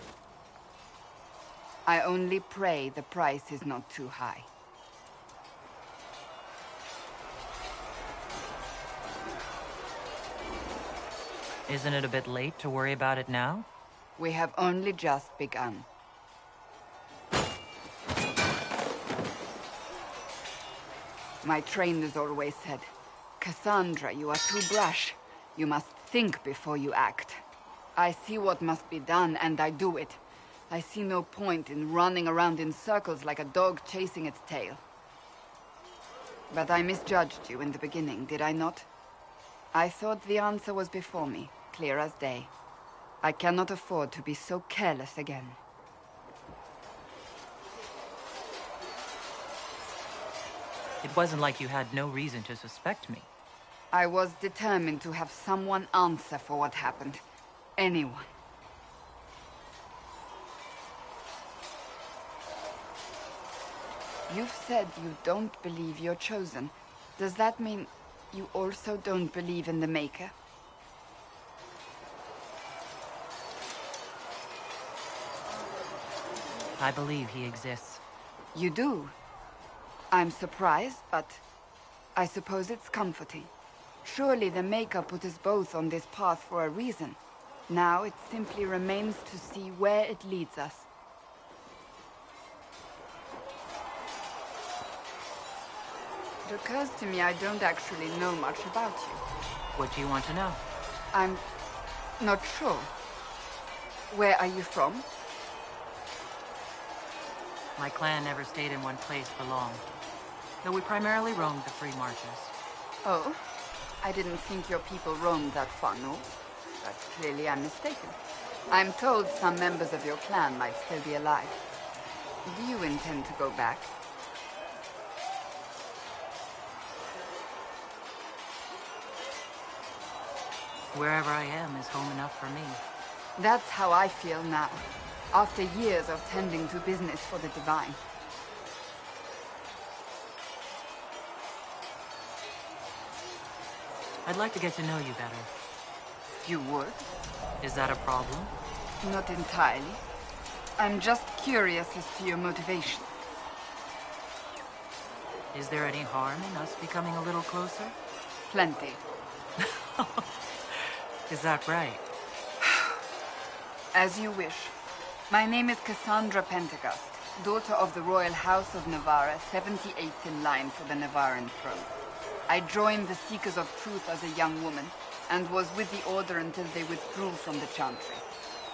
I only pray the price is not too high. Isn't it a bit late to worry about it now? We have only just begun. My trainers always said, Cassandra, you are too brash. You must think before you act. I see what must be done, and I do it. I see no point in running around in circles like a dog chasing its tail. But I misjudged you in the beginning, did I not? I thought the answer was before me, clear as day. I cannot afford to be so careless again. It wasn't like you had no reason to suspect me. I was determined to have someone answer for what happened. Anyone. You've said you don't believe you're chosen. Does that mean you also don't believe in the Maker? I believe he exists. You do? I'm surprised, but I suppose it's comforting. Surely the Maker put us both on this path for a reason. Now it simply remains to see where it leads us. It occurs to me I don't actually know much about you. What do you want to know? I'm not sure. Where are you from? My clan never stayed in one place for long. Though we primarily roamed the free marches. Oh? I didn't think your people roamed that far north. But clearly I'm mistaken. I'm told some members of your clan might still be alive. Do you intend to go back? Wherever I am is home enough for me. That's how I feel now, after years of tending to business for the Divine. I'd like to get to know you better. You would? Is that a problem? Not entirely. I'm just curious as to your motivation. Is there any harm in us becoming a little closer? Plenty. Is that right? As you wish. My name is Cassandra Pentecost, daughter of the Royal House of Navarra, 78th in line for the Navarran throne. I joined the Seekers of Truth as a young woman, and was with the Order until they withdrew from the Chantry.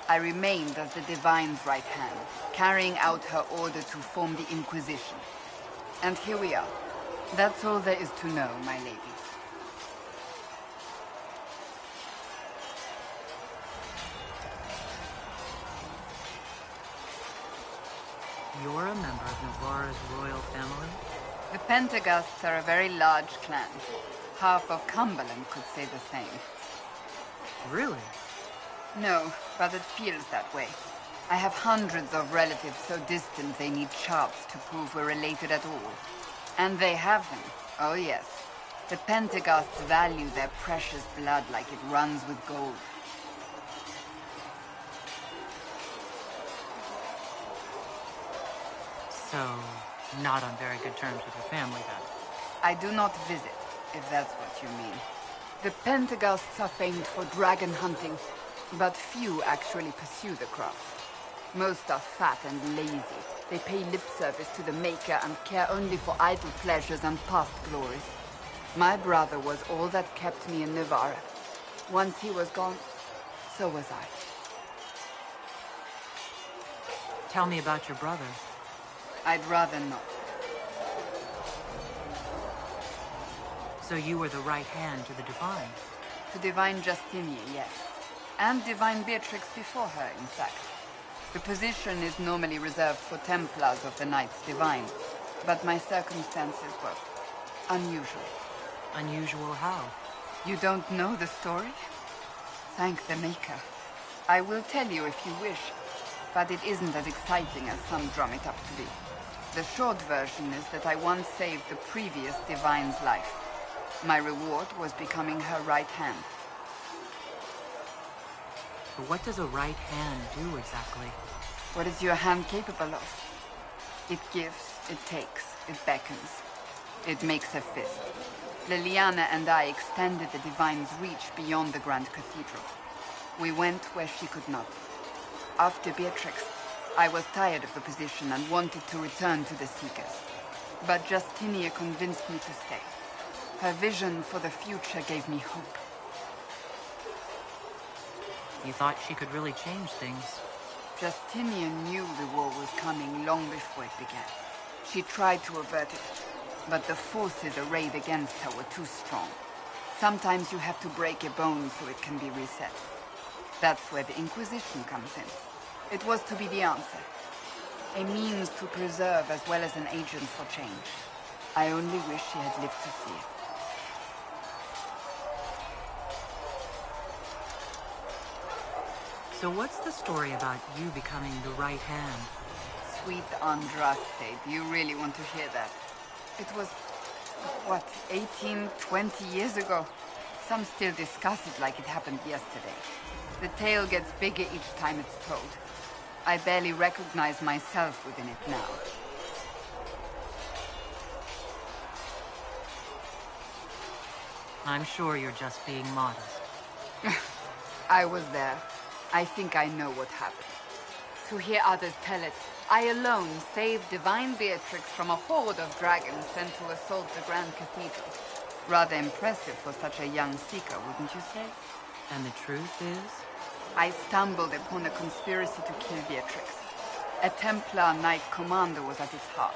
I remained as the Divine's right hand, carrying out her order to form the Inquisition. And here we are. That's all there is to know, my ladies. You're a member of Navarra's royal family? The Pentecosts are a very large clan. Half of Cumberland could say the same. Really? No, but it feels that way. I have hundreds of relatives so distant they need charts to prove we're related at all. And they have them. Oh yes. The Pentecosts value their precious blood like it runs with gold. So, not on very good terms with your family, then? I do not visit, if that's what you mean. The Pentecosts are famed for dragon hunting, but few actually pursue the craft. Most are fat and lazy. They pay lip service to the Maker and care only for idle pleasures and past glories. My brother was all that kept me in Navarra. Once he was gone, so was I. Tell me about your brother. I'd rather not. So you were the right hand to the Divine? To Divine Justinia, yes. And Divine Beatrix before her, in fact. The position is normally reserved for Templars of the Knights Divine, but my circumstances were unusual. Unusual how? You don't know the story? Thank the Maker. I will tell you if you wish, but it isn't as exciting as some drum it up to be. The short version is that I once saved the previous Divine's life. My reward was becoming her right hand. But what does a right hand do exactly? What is your hand capable of? It gives, it takes, it beckons. It makes a fist. Liliana and I extended the Divine's reach beyond the Grand Cathedral. We went where she could not. After Beatrix, I was tired of the position and wanted to return to the Seekers. But Justinia convinced me to stay. Her vision for the future gave me hope. You thought she could really change things? Justinia knew the war was coming long before it began. She tried to avert it, but the forces arrayed against her were too strong. Sometimes you have to break a bone so it can be reset. That's where the Inquisition comes in. It was to be the answer. A means to preserve as well as an agent for change. I only wish she had lived to see it. So what's the story about you becoming the right hand? Sweet Andraste, do you really want to hear that? It was, what, 18, 20 years ago? Some still discuss it like it happened yesterday. The tale gets bigger each time it's told. I barely recognize myself within it now. I'm sure you're just being modest. I was there. I think I know what happened. To hear others tell it, I alone saved Divine Beatrix from a horde of dragons sent to assault the Grand Cathedral. Rather impressive for such a young seeker, wouldn't you say? And the truth is? I stumbled upon a conspiracy to kill Beatrix. A Templar Knight Commander was at its heart.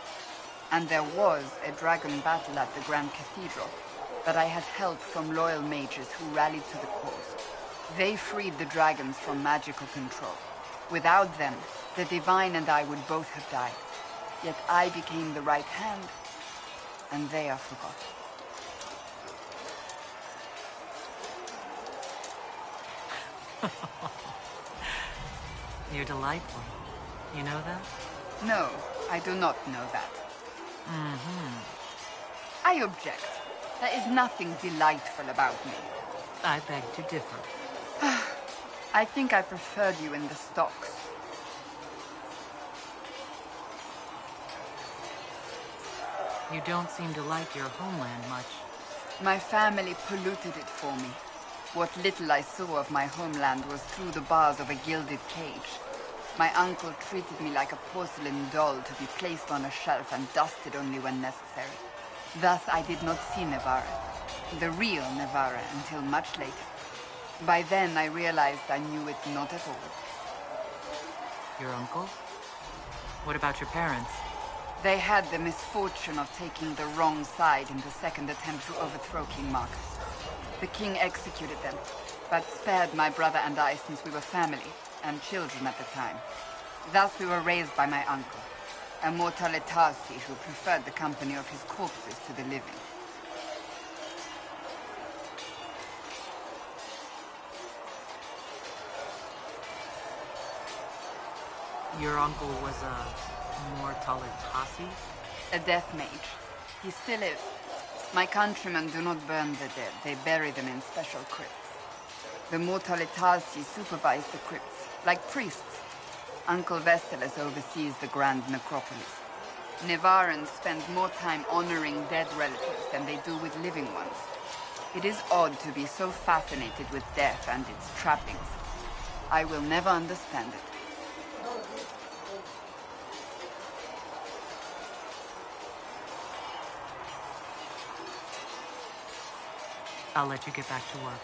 And there was a dragon battle at the Grand Cathedral that I had help from loyal mages who rallied to the cause. They freed the dragons from magical control. Without them, the Divine and I would both have died. Yet I became the right hand, and they are forgotten. You're delightful. You know that? No, I do not know that. I object. There is nothing delightful about me. I beg to differ. I think I preferred you in the stocks. You don't seem to like your homeland much. My family polluted it for me. What little I saw of my homeland was through the bars of a gilded cage. My uncle treated me like a porcelain doll to be placed on a shelf and dusted only when necessary. Thus I did not see Nevarra, the real Nevarra, until much later. By then I realized I knew it not at all. Your uncle? What about your parents? They had the misfortune of taking the wrong side in the second attempt to overthrow King Marcus. The king executed them, but spared my brother and I since we were family, and children at the time. Thus we were raised by my uncle, a mortal Etasi who preferred the company of his corpses to the living. Your uncle was a Mortalitasi? A death mage. He still is. My countrymen do not burn the dead. They bury them in special crypts. The Mortalitasi supervise the crypts, like priests. Uncle Vestalis oversees the grand necropolis. Nevarans spend more time honoring dead relatives than they do with living ones. It is odd to be so fascinated with death and its trappings. I will never understand it. I'll let you get back to work.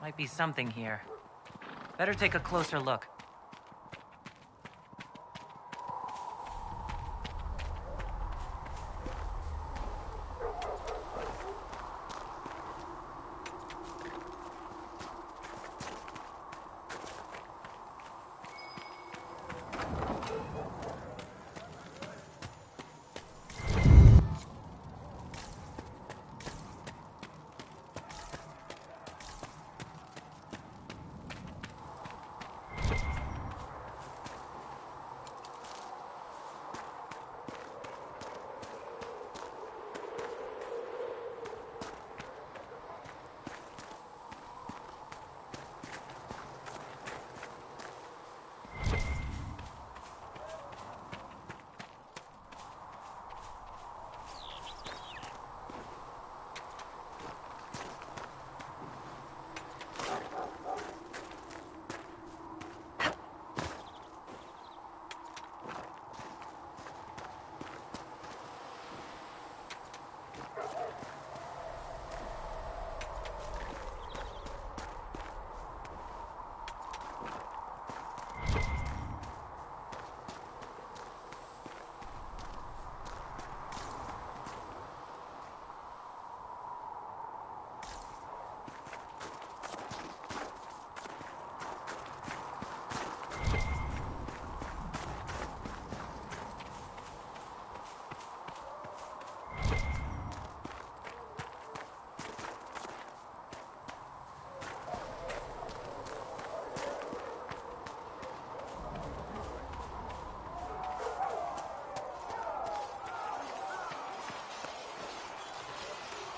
Might be something here. Better take a closer look.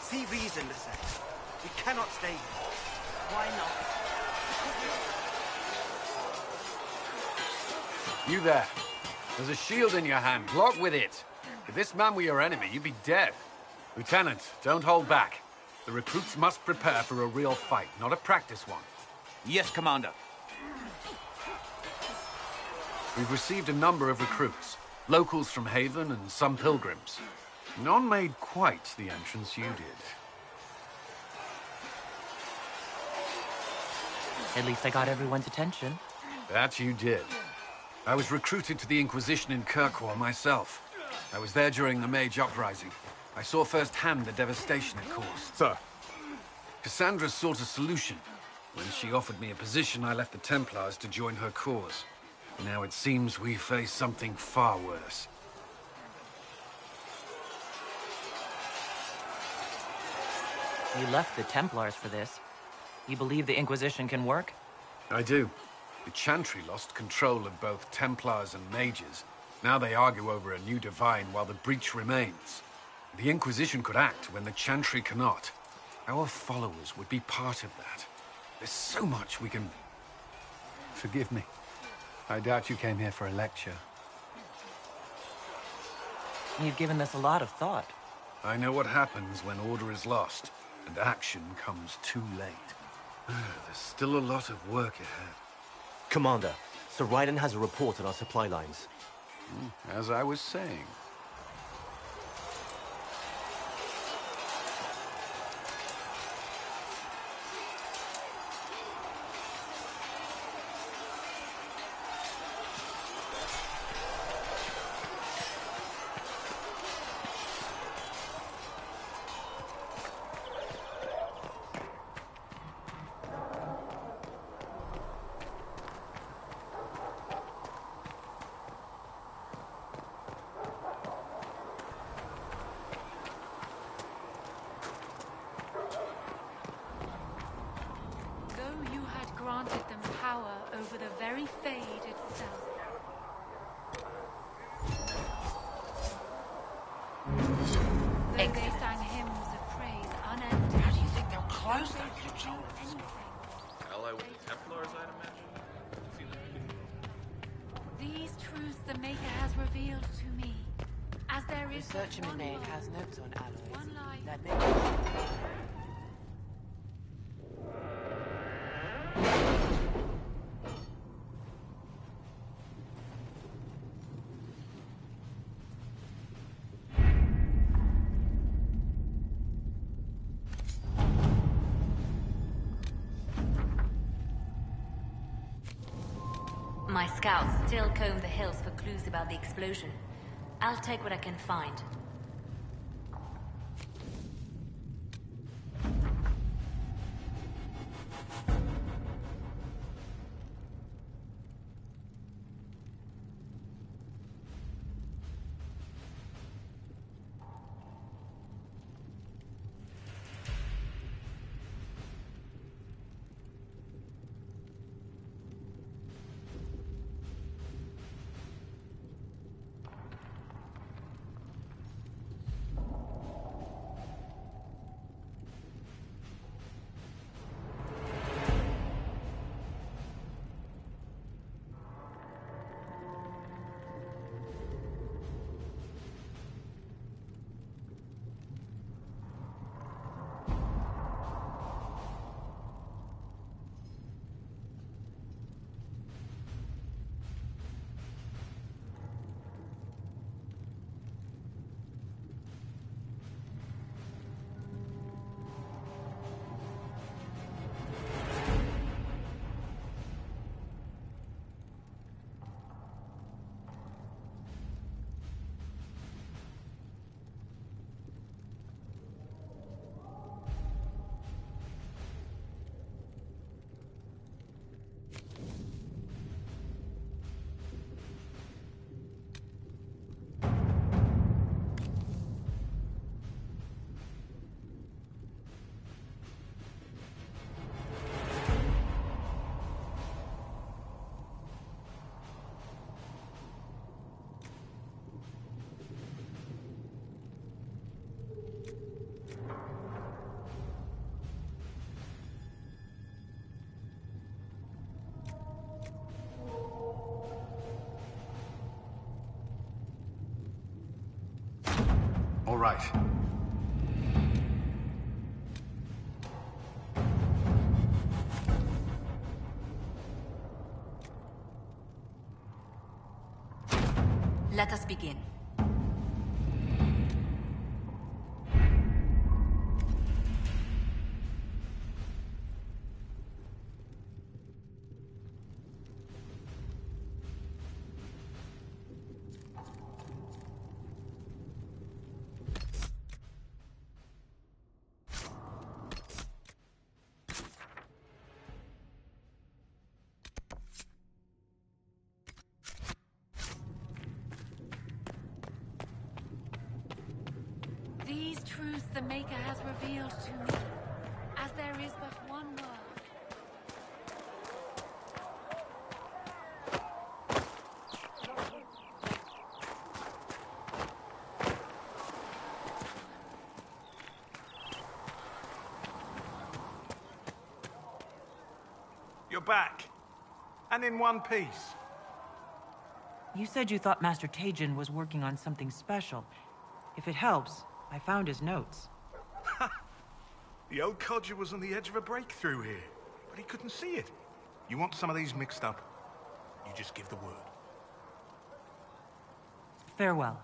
See reason, Lissette. We cannot stay here. Why not? You there. There's a shield in your hand. Block with it. If this man were your enemy, you'd be dead. Lieutenant, don't hold back. The recruits must prepare for a real fight, not a practice one. Yes, Commander. We've received a number of recruits. Locals from Haven and some pilgrims. None made quite the entrance you did. At least I got everyone's attention. That you did. I was recruited to the Inquisition in Kirkwall myself. I was there during the Mage Uprising. I saw firsthand the devastation it caused. Sir. Cassandra sought a solution. When she offered me a position, I left the Templars to join her cause. Now it seems we face something far worse. You left the Templars for this. You believe the Inquisition can work? I do. The Chantry lost control of both Templars and Mages. Now they argue over a new Divine while the breach remains. The Inquisition could act when the Chantry cannot. Our followers would be part of that. There's so much we can... Forgive me. I doubt you came here for a lecture. You've given this a lot of thought. I know what happens when order is lost, and action comes too late. There's still a lot of work ahead. Commander, Sir Raiden has a report on our supply lines. As I was saying. Granted them power over the very Fade itself. Though they sang hymns of praise unending. How do you think they'll close that control? Ally with the Templars, I'd imagine. These truths the Maker has revealed to me. As there is Researcher Minade has notes on alloys. One life. That may... My scouts still comb the hills for clues about the explosion. I'll take what I can find. All right. Let us begin. These truths the Maker has revealed to me, as there is but one world. You're back. And in one piece. You said you thought Master Tajin was working on something special. If it helps, I found his notes. The old codger was on the edge of a breakthrough here, but he couldn't see it. You want some of these mixed up? You just give the word. Farewell.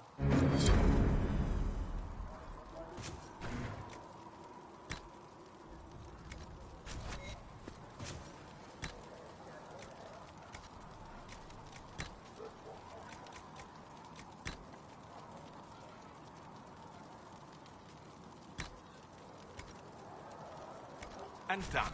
And done.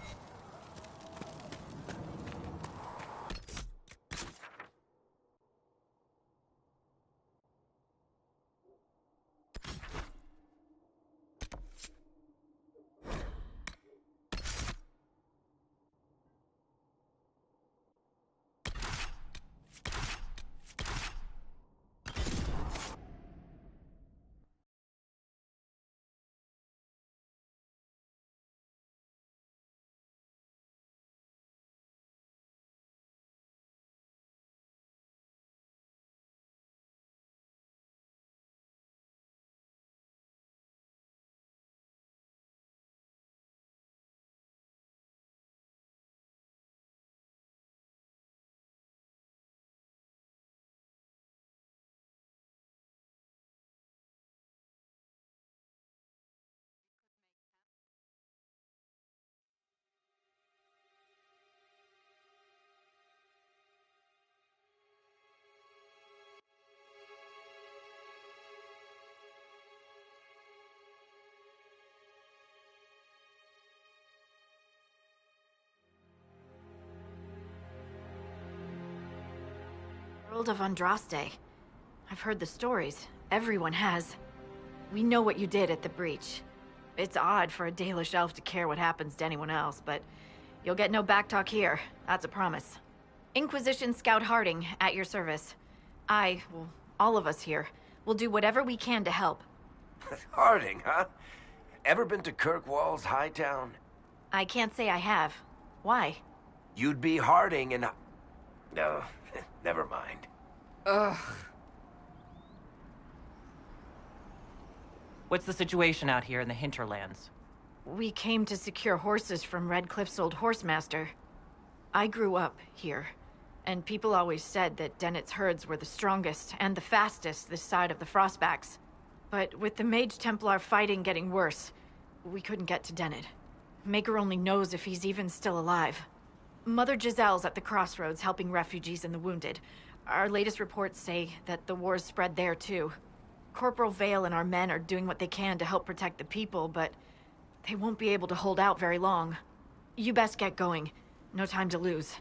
World of Andraste. I've heard the stories. Everyone has. We know what you did at the breach. It's odd for a Dalish elf to care what happens to anyone else, but you'll get no backtalk here. That's a promise. Inquisition Scout Harding, at your service. Well, all of us here, will do whatever we can to help. Harding, huh? Ever been to Kirkwall's Hightown? I can't say I have. Why? You'd be Harding and... No, never mind. Ugh. What's the situation out here in the hinterlands? We came to secure horses from Redcliffe's old horsemaster. I grew up here, and people always said that Dennett's herds were the strongest and the fastest this side of the Frostbacks. But with the Mage Templar fighting getting worse, we couldn't get to Dennett. Maker only knows if he's even still alive. Mother Giselle's at the crossroads helping refugees and the wounded. Our latest reports say that the war's spread there too. Corporal Vale and our men are doing what they can to help protect the people, but they won't be able to hold out very long. You best get going. No time to lose.